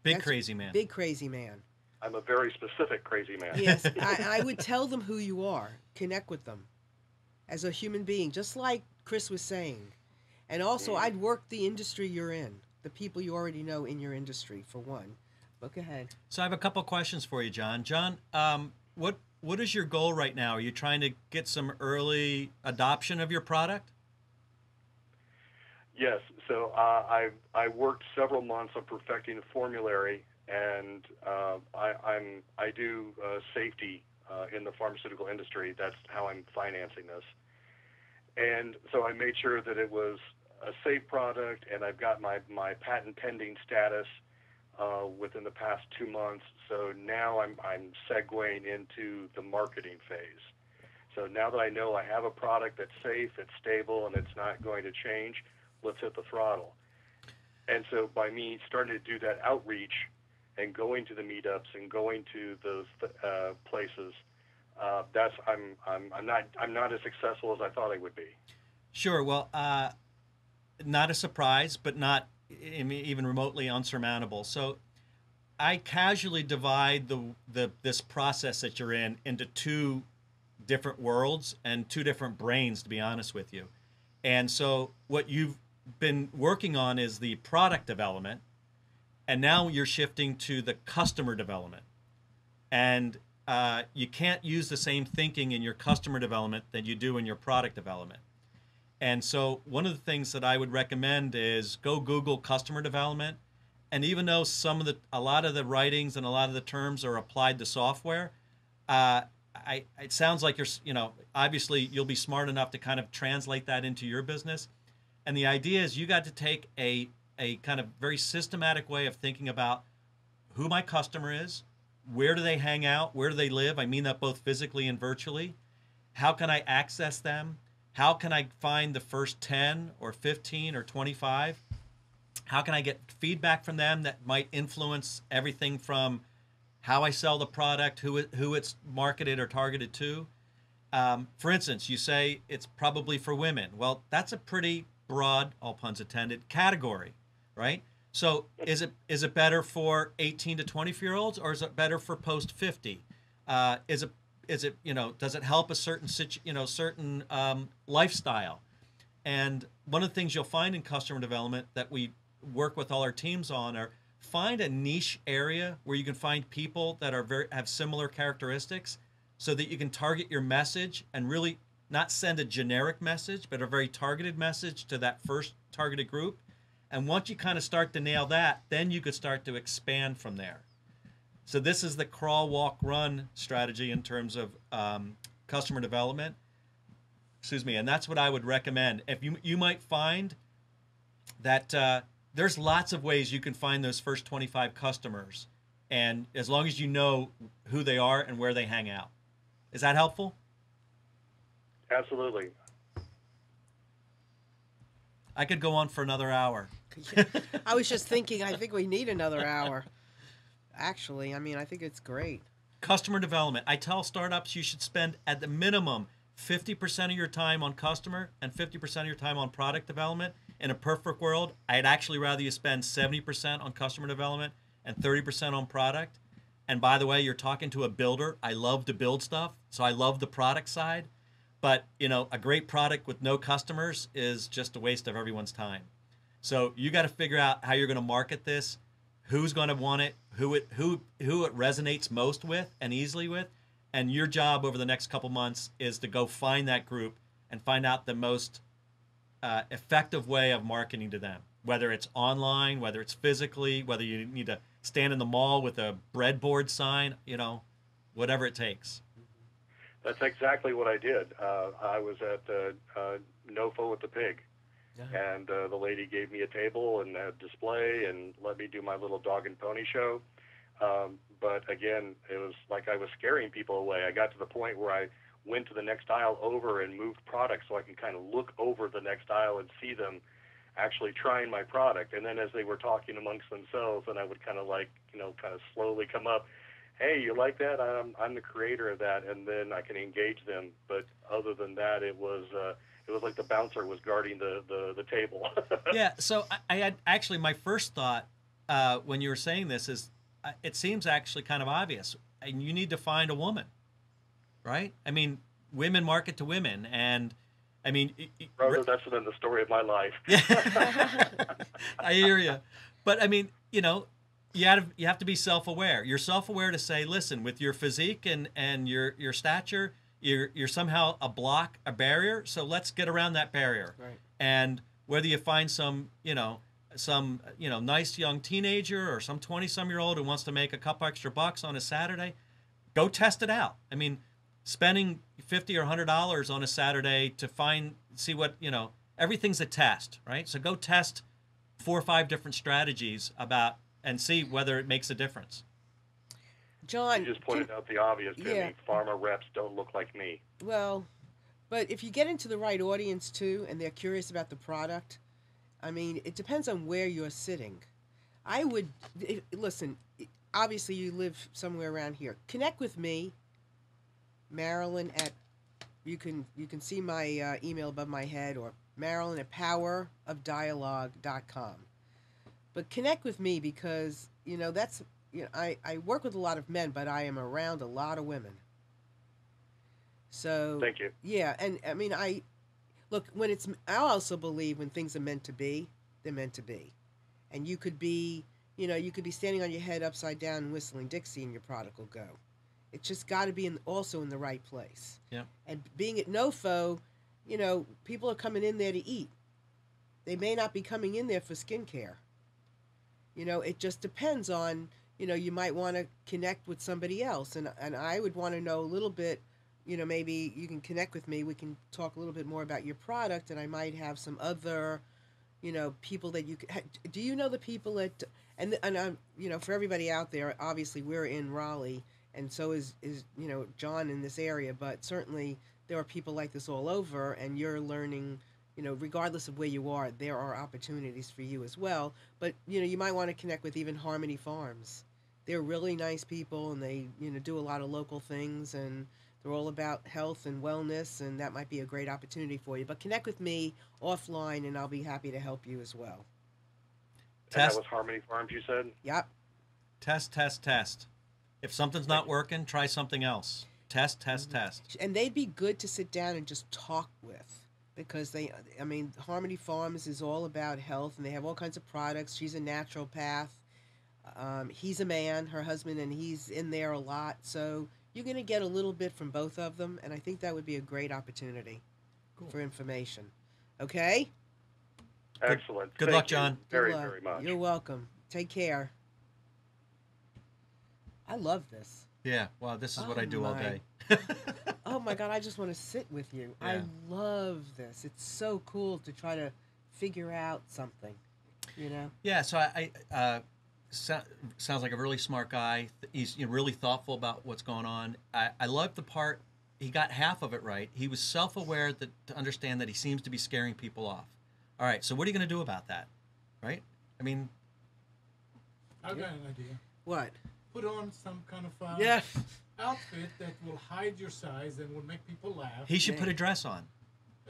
Big crazy man. Big crazy man. I'm a very specific crazy man. Yes, I would tell them who you are. Connect with them as a human being, just like Chris was saying. And also, I'd work the industry you're in, the people you already know in your industry, for one. But go ahead. So I have a couple questions for you, John. John, what is your goal right now? Are you trying to get some early adoption of your product? Yes. So I worked several months on perfecting a formulary, and I do safety in the pharmaceutical industry. That's how I'm financing this. And so I made sure that it was a safe product, and I've got my patent pending status within the past 2 months. So now I'm segueing into the marketing phase. So now that I know I have a product that's safe, it's stable, and it's not going to change, let's hit the throttle. And so by me starting to do that outreach and going to the meetups and going to those places, I'm not as successful as I thought I would be. Sure. Well, not a surprise, but not even remotely unsurmountable. So I casually divide this process that you're in into two different worlds and two different brains, to be honest with you. And so what you've been working on is the product development, and now you're shifting to the customer development. And you can't use the same thinking in your customer development that you do in your product development. And so one of the things that I would recommend is go Google customer development. And even though a lot of the writings and a lot of the terms are applied to software, it sounds like obviously you'll be smart enough to kind of translate that into your business. And the idea is you got to take a kind of very systematic way of thinking about who my customer is, where do they hang out, where do they live? I mean that both physically and virtually. How can I access them? How can I find the first 10 or 15 or 25? How can I get feedback from them that might influence everything from how I sell the product, who it's marketed or targeted to? For instance, you say it's probably for women. Well, that's a pretty broad, all puns intended, category, right? So is it better for 18 to 24-year-olds, or is it better for post 50? Is it does it help a certain lifestyle? And one of the things you'll find in customer development that we work with all our teams on are find a niche area where you can find people that have similar characteristics, so that you can target your message and really not send a generic message, but a very targeted message to that first targeted group. And once you kind of start to nail that, then you could start to expand from there. So this is the crawl, walk, run strategy in terms of customer development. Excuse me. And that's what I would recommend. If you might find that there's lots of ways you can find those first 25 customers, and as long as you know who they are and where they hang out. Is that helpful? Absolutely. I could go on for another hour. I was just thinking, I think we need another hour. Actually, I mean, I think it's great. Customer development. I tell startups you should spend at the minimum 50% of your time on customer and 50% of your time on product development. In a perfect world, I'd actually rather you spend 70% on customer development and 30% on product. And by the way, you're talking to a builder. I love to build stuff, so I love the product side. But, a great product with no customers is just a waste of everyone's time. So you got to figure out how you're going to market this, who's going to want it, who it resonates most with and easily with. And your job over the next couple months is to go find that group and find out the most effective way of marketing to them, whether it's online, whether it's physically, whether you need to stand in the mall with a breadboard sign, whatever it takes. That's exactly what I did. I was at NOFO with the pig, and the lady gave me a table and a display and let me do my little dog and pony show. But again, it was like I was scaring people away. I got to the point where I went to the next aisle over and moved products so I can kind of look over the next aisle and see them actually trying my product. And then as they were talking amongst themselves, and I would kind of kind of slowly come up, hey, you like that? I'm the creator of that, and then I can engage them. But other than that, it was like the bouncer was guarding the table. Yeah. So I had actually my first thought when you were saying this is it seems actually kind of obvious, and you need to find a woman, right? I mean, women market to women, and I mean, brother, that's been the story of my life. I hear you, but I mean, you have to be self-aware. You're self-aware to say, listen, with your physique and your stature, you're somehow a barrier. So let's get around that barrier. Right. And whether you find some nice young teenager or some 20-some-year-old who wants to make a couple extra bucks on a Saturday, go test it out. I mean, spending $50 or $100 on a Saturday to see what everything's a test, right? So go test 4 or 5 different strategies and see whether it makes a difference. John, you just pointed out the obvious, Jimmy. Yeah. Pharma reps don't look like me. Well, but if you get into the right audience too, and they're curious about the product, I mean, it depends on where you're sitting. Listen, obviously you live somewhere around here. Connect with me. Marilyn at you can see my email above my head, or Marilyn at powerofdialogue.com. But connect with me because that's I work with a lot of men, but I am around a lot of women. So Thank you. Yeah, and I mean I also believe when things are meant to be, they're meant to be, and you could be standing on your head upside down and whistling Dixie, and your product will go. It's just got to be also in the right place. Yeah. And being at NoFo, people are coming in there to eat. They may not be coming in there for skincare. It just depends on, you might want to connect with somebody else. And I would want to know a little bit, maybe you can connect with me. We can talk a little bit more about your product, and I might have some other, people that you could. Do you know the people at, and I'm, for everybody out there, obviously we're in Raleigh, and so is John in this area, but certainly there are people like this all over, and you're learning, regardless of where you are, there are opportunities for you as well. But you might want to connect with even Harmony Farms. They're really nice people, and they do a lot of local things, and they're all about health and wellness, and that might be a great opportunity for you. But connect with me offline, and I'll be happy to help you as well. And that was Harmony Farms, you said? Yep. Test. If something's not working, try something else. Test. And they'd be good to sit down and just talk with, because Harmony Farms is all about health, and they have all kinds of products. She's a naturopath. He's a man, her husband, and he's in there a lot. So you're going to get a little bit from both of them, and I think that would be a great opportunity for information. Okay? Excellent. Good Thank luck, you John. very, very much. You're welcome. Take care. I love this. Yeah, well, this is what I do all day. Oh my God, I just want to sit with you. Yeah. I love this. It's so cool to try to figure out something, Yeah, so I sounds like a really smart guy. He's really thoughtful about what's going on. I love the part, he got half of it right. He was self-aware to understand that he seems to be scaring people off. All right, so what are you going to do about that? Right? I mean... I've got an idea. What? Put on some kind of outfit that will hide your size and will make people laugh. He should put a dress on.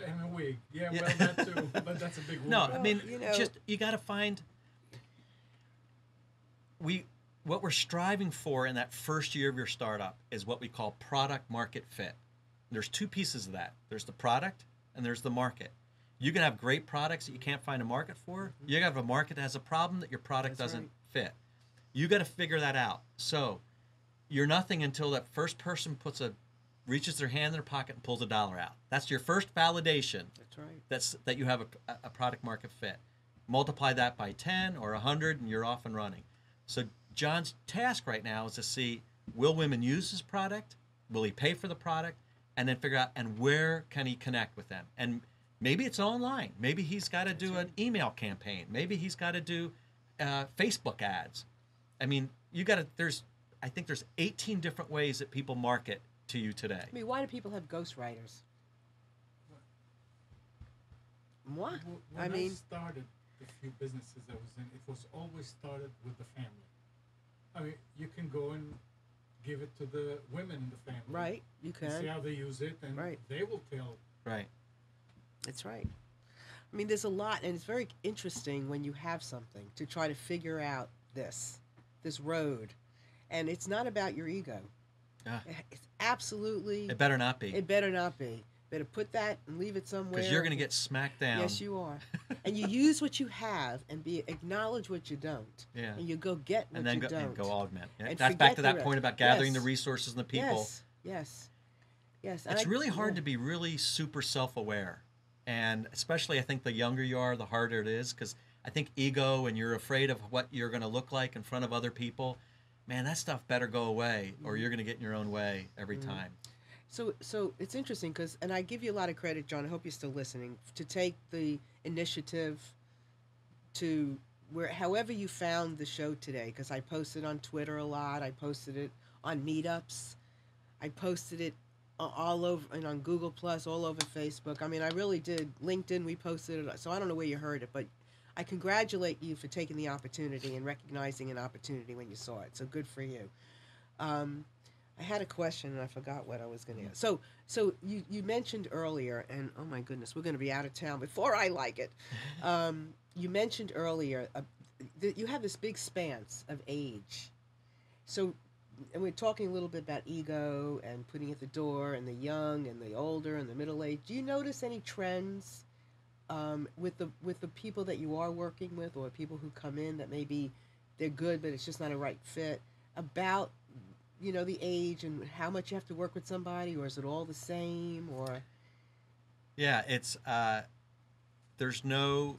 And a wig. Yeah, well, that too. But that's a big wig. No, I mean, you got to find... What we're striving for in that first year of your startup is what we call product market fit. There's two pieces of that. There's the product and there's the market. You can have great products that you can't find a market for. Mm-hmm. You can have a market that has a problem that your product doesn't fit. You got to figure that out. So you're nothing until that first person reaches their hand in their pocket and pulls $1 out. That's your first validation. That's right. That you have a product market fit. Multiply that by 10 or 100 and you're off and running. So John's task right now is to see, will women use his product? Will he pay for the product? And then figure out, and where can he connect with them? And maybe it's online. Maybe he's got to do an email campaign. Maybe he's got to do Facebook ads. I mean, I think there's 18 different ways that people market to you today. I mean, why do people have ghostwriters? What? When I started the few businesses I was in, it was always started with the family. I mean, you can go and give it to the women in the family. Right, you can. See how they use it, and they will tell. Right. That's right. I mean, there's a lot, and it's very interesting when you have something to try to figure out this road. And it's not about your ego. It's absolutely... It better not be. It better not be. Better put that and leave it somewhere. Because you're going to get smacked down. Yes, you are. And you use what you have and acknowledge what you don't. Yeah. And you go get what you don't. And go augment. And that's back to that point about gathering the resources and the people. Yes. And it's really hard to be really super self-aware. And especially, I think the younger you are, the harder it is. Because I think ego and you're afraid of what you're going to look like in front of other people. Man, that stuff better go away, or you're going to get in your own way every time. So it's interesting because, and I give you a lot of credit, John, I hope you're still listening, to take the initiative to however you found the show today, because I posted on Twitter a lot, I posted it on meetups, I posted it all over, and on Google Plus, all over Facebook. I mean, I really did. LinkedIn, we posted it, so I don't know where you heard it, but I congratulate you for taking the opportunity and recognizing an opportunity when you saw it, so good for you. I had a question and I forgot what I was going to ask. So you mentioned earlier, and oh my goodness, we're going to be out of town before I like it. You mentioned earlier that you have this big span of age. So, and we're talking a little bit about ego and putting at the door, and the young and the older and the middle age. Do you notice any trends with the people that you are working with, or people who come in that maybe they're good, but it's just not a right fit, about the age and how much you have to work with somebody, or is it all the same? Or Yeah, it's there's no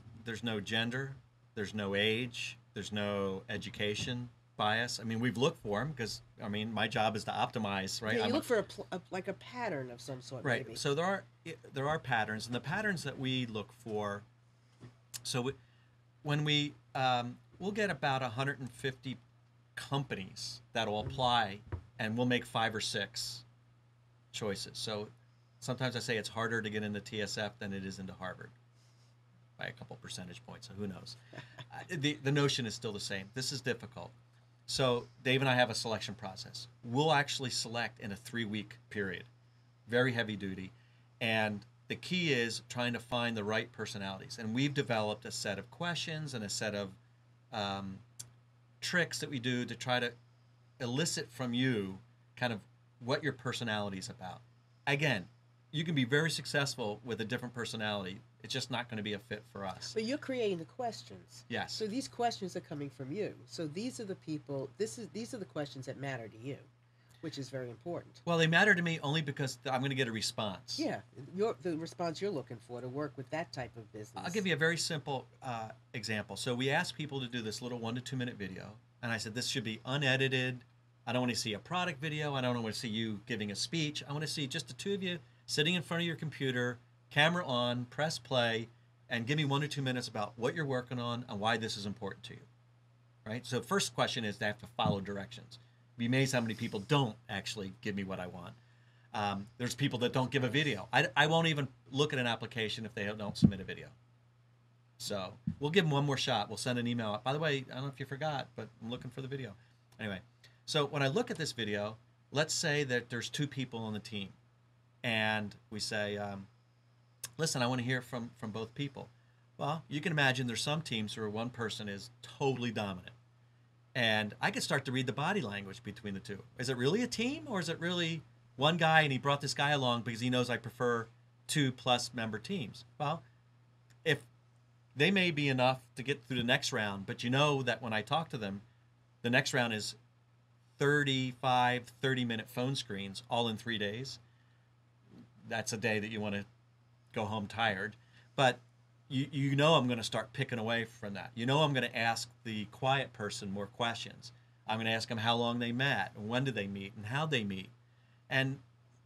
gender, there's no age, there's no education bias. I mean, we've looked for them because my job is to optimize, right? yeah, you look for like a pattern of some sort, right. maybe. So there are patterns, and the patterns that we look for. So when we'll get about 150 companies that will apply, and we'll make 5 or 6 choices. So sometimes I say it's harder to get into TSF than it is into Harvard by a couple percentage points. So who knows? The notion is still the same. This is difficult. So Dave and I have a selection process. We'll actually select in a 3-week period, very heavy duty, and the key is trying to find the right personalities. And we've developed a set of questions and a set of tricks that we do to try to elicit from you kind of what your personality is about. Again, you can be very successful with a different personality. It's just not going to be a fit for us. But you're creating the questions. Yes. So these questions are coming from you. So these are the people. These are the questions that matter to you, which is very important. Well, they matter to me only because I'm going to get a response. Yeah, the response you're looking for to work with that type of business. I'll give you a very simple example. So we asked people to do this little 1 to 2 minute video, and I said this should be unedited. I don't want to see a product video. I don't want to see you giving a speech. I want to see just the two of you sitting in front of your computer, camera on, press play, and give me 1 or 2 minutes about what you're working on and why this is important to you. Right? So the first question is, they have to follow directions. Be amazed how many people don't actually give me what I want. There's people that don't give a video. I won't even look at an application if they don't submit a video. So we'll give them one more shot. We'll send an email out. By the way, I don't know if you forgot, but I'm looking for the video. Anyway, so when I look at this video, let's say that there's 2 people on the team. And we say, listen, I want to hear from both people. Well, you can imagine there's some teams where one person is totally dominant. And I could start to read the body language between the two. Is it really a team, or is it really one guy and he brought this guy along because he knows I prefer 2+ member teams? Well, if they may be enough to get through the next round, but you know that when I talk to them, the next round is 30-minute phone screens all in 3 days. That's a day that you want to go home tired. But you know I'm going to start picking away from that. You know I'm going to ask the quiet person more questions. I'm going to ask them how long they met, and when did they meet, and how they meet. And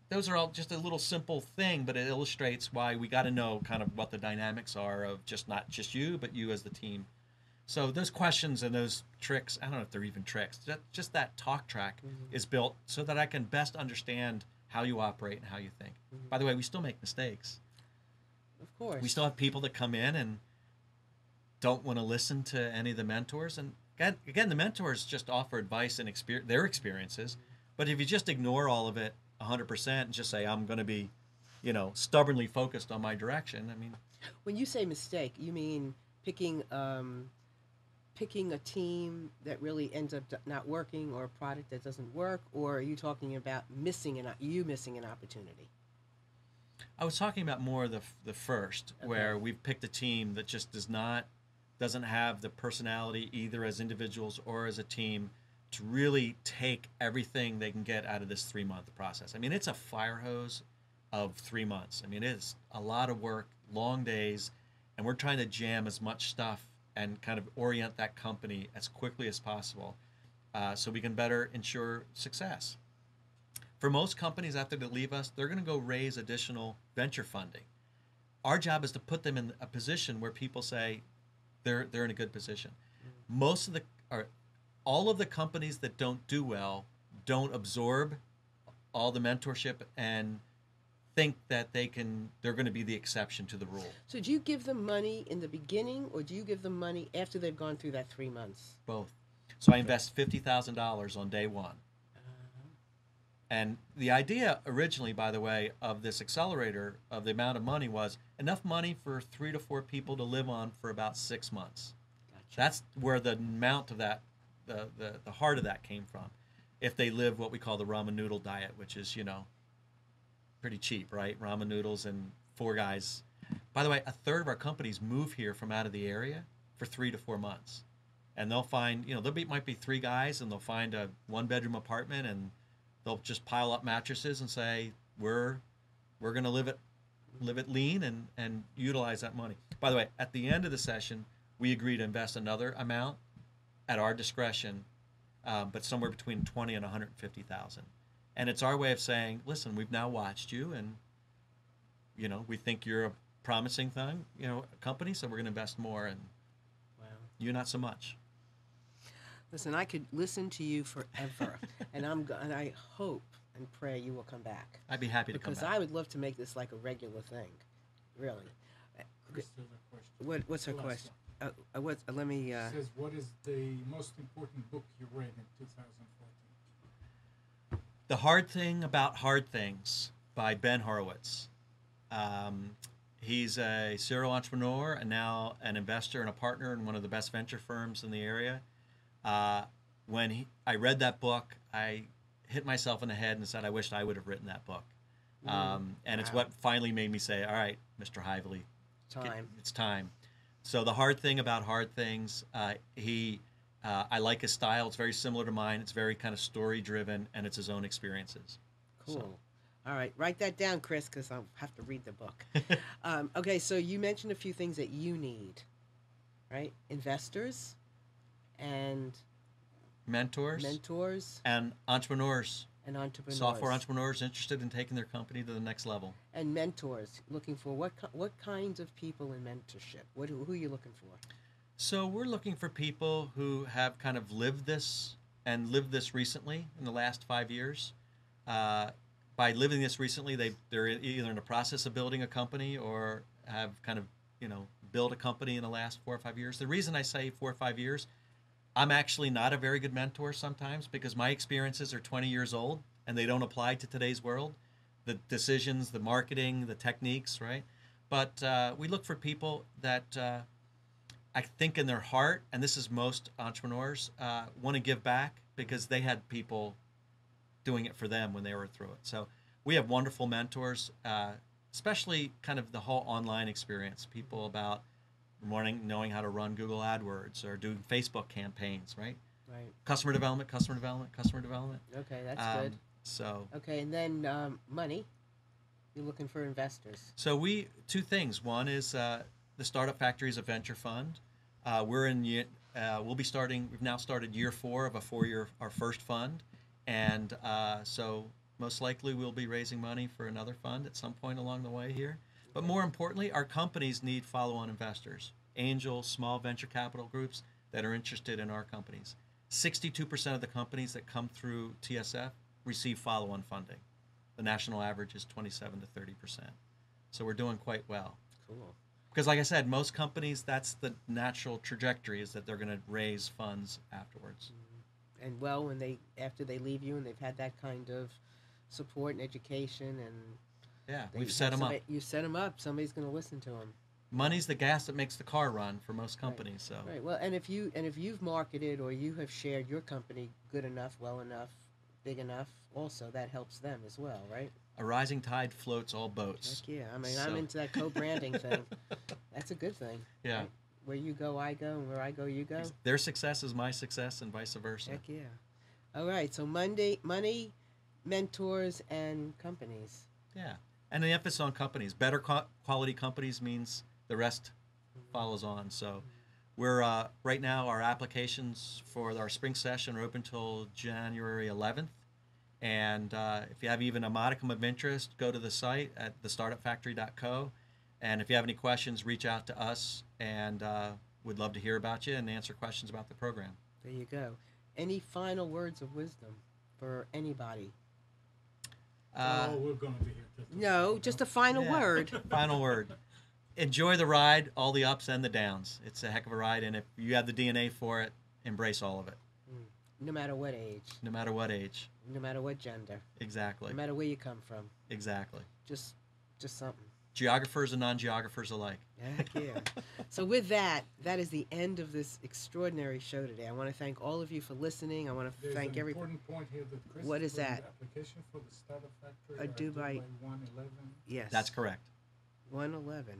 those are all just a little simple thing, but it illustrates why we got to know kind of what the dynamics are of not just you, but you as the team. So those questions and those tricks, I don't know if they're even tricks, just that talk track is built so that I can best understand how you operate and how you think. By the way, we still make mistakes. Of course. We still have people that come in and don't want to listen to any of the mentors. And again, the mentors just offer advice and their experiences. But if you just ignore all of it 100% and just say, I'm going to be, stubbornly focused on my direction, I mean. When you say mistake, you mean picking a team that really ends up not working, or a product that doesn't work, or are you talking about missing an opportunity? I was talking about more the first, okay, where we've picked a team that just doesn't have the personality either as individuals or as a team to really take everything they can get out of this 3-month process. I mean, it's a fire hose of 3 months. I mean, it's a lot of work, long days, and we're trying to jam as much stuff and kind of orient that company as quickly as possible so we can better ensure success. For most companies after they leave us, they're going to go raise additional venture funding. Our job is to put them in a position where people say they're in a good position. All of the companies that don't do well don't absorb all the mentorship and think that they're going to be the exception to the rule. So do you give them money in the beginning, or do you give them money after they've gone through that 3 months? Both. So I invest $50,000 on day one. And the idea originally, by the way, of this accelerator of the amount of money was enough money for 3 to 4 people to live on for about 6 months. Gotcha. That's where the amount of that, the heart of that came from. If they live what we call the ramen noodle diet, which is, pretty cheap, right? Ramen noodles and 4 guys. By the way, a third of our companies move here from out of the area for 3 to 4 months. And they'll find, might be 3 guys, and they'll find a 1-bedroom apartment, and they'll just pile up mattresses and say, we're going to live it lean and utilize that money. By the way, at the end of the session, we agree to invest another amount at our discretion, but somewhere between 20 and 150,000. And it's our way of saying, listen, we've now watched you, and we think you're a promising thing, company, so we're going to invest more, and Wow. you not so much. Listen, I could listen to you forever, and I hope and pray you will come back. I'd be happy to come Because back. I would love to make this like a regular thing, really. Chris has a question. What's her The last question? Let me. It says, what is the most important book you read in 2014? The Hard Thing About Hard Things by Ben Horowitz. He's a serial entrepreneur and now an investor and a partner in one of the best venture firms in the area. When I read that book, I hit myself in the head and said, I wished I would have written that book. And it's Wow. what finally made me say, all right, Mr. Hively, Time. it's time. So The Hard Thing About Hard Things, I like his style. It's very similar to mine. It's very kind of story-driven, and it's his own experiences. Cool. So. All right, write that down, Chris, because I'll have to read the book. Okay, so you mentioned a few things that you need, right? Investors and Mentors mentors and entrepreneurs. and entrepreneurs. Software entrepreneurs interested in taking their company to the next level. And mentors, looking for what kinds of people in mentorship? Who are you looking for? So we're looking for people who have kind of lived this recently in the last 5 years. By living this recently, they're either in the process of building a company or have kind of, built a company in the last 4 or 5 years. The reason I say 4 or 5 years, I'm actually not a very good mentor sometimes because my experiences are 20 years old and they don't apply to today's world. The decisions, the marketing, the techniques, right? But we look for people that I think in their heart, and this is most entrepreneurs, want to give back because they had people doing it for them when they were through it. So we have wonderful mentors, especially kind of the whole online experience, people about knowing how to run Google AdWords or doing Facebook campaigns, right? Right. Customer development. Okay, that's good. So Okay, and then money. You're looking for investors. So two things. One is the Startup Factory is a venture fund. We've now started year 4 of our first fund. And so most likely we'll be raising money for another fund at some point along the way here. But more importantly, our companies need follow-on investors, angel, small venture capital groups that are interested in our companies. 62% of the companies that come through TSF receive follow-on funding. The national average is 27 to 30%. So we're doing quite well. Cool. Because like I said, most companies, that's the natural trajectory, is that they're going to raise funds afterwards. And after they leave you and they've had that kind of support and education and Yeah, they we've set have them up. You set them up. Somebody's going to listen to them. Money's the gas that makes the car run for most companies. So Right. Well, and if you've marketed or you have shared your company good enough, well enough, big enough, also that helps them as well, right? a rising tide floats all boats. Heck yeah. I mean, So- I'm into that co-branding thing. That's a good thing. Yeah. Right? Where you go, I go, and where I go, you go. Their success is my success, and vice versa. Heck yeah. All right. So money, mentors, and companies. Yeah, and the emphasis on companies. Better quality companies means the rest follows on. So we're right now, our applications for our spring session are open till January 11th. And if you have even a modicum of interest, go to the site at thestartupfactory.co. And if you have any questions, reach out to us, and we'd love to hear about you and answer questions about the program. There you go. Any final words of wisdom for anybody? We're going to be here. No, just a final Yeah. word. Final word. Enjoy the ride, all the ups and the downs. It's a heck of a ride, and if you have the DNA for it, embrace all of it. No matter what age, no matter what age. no matter what gender, Exactly. no matter where you come from. Exactly. Just something. Geographers and non-geographers alike. Heck yeah. So with that is the end of this extraordinary show today. I want to thank all of you for listening. I want to There's thank an everybody. important point here that Chris What is put in that? the application for the startup factory. A Dubai- 111. Yes. That's correct. 111.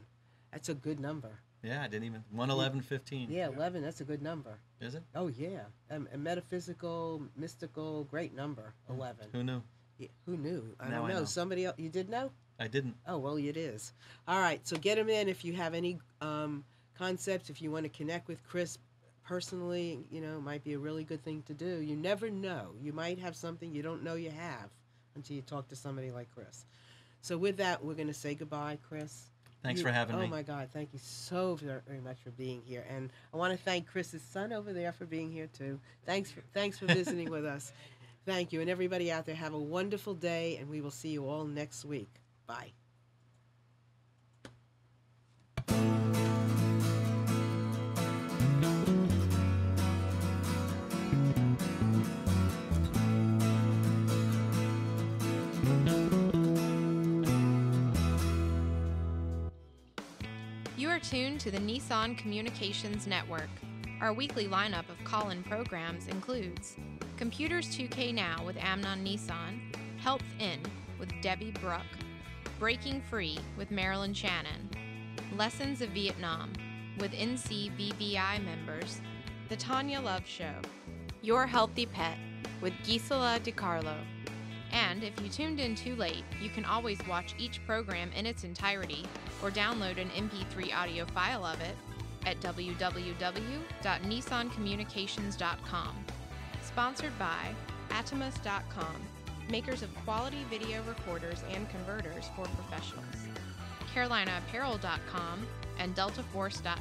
That's a good number. Yeah, I didn't even 111.15. Yeah, 11. That's a good number. Is it? Oh yeah. A metaphysical, mystical, great number. 11. Who knew? Yeah, who knew? I Now don't I know. know. Somebody else. You did know? I didn't. Oh, well, it is. All right, so get them in if you have any concepts. If you want to connect with Chris personally, you know, it might be a really good thing to do. You never know. You might have something you don't know you have until you talk to somebody like Chris. So with that, we're going to say goodbye, Chris. Thanks for having me. Oh, my God. Thank you so very much for being here. And I want to thank Chris's son over there for being here, too. Thanks for visiting with us. Thank you. And everybody out there, have a wonderful day, and we will see you all next week. Bye. You are tuned to the Nissan Communications Network. Our weekly lineup of call-in programs includes Computers 2K Now with Amnon Nissan, Health In with Debbie Bruck, Breaking Free with Marilyn Shannon, Lessons of Vietnam with NCVVI members, The Tanya Love Show, Your Healthy Pet with Gisela DiCarlo. And if you tuned in too late, you can always watch each program in its entirety or download an MP3 audio file of it at www.nissancommunications.com. Sponsored by Atomus.com, makers of quality video recorders and converters for professionals, CarolinaApparel.com, and DeltaForce.net.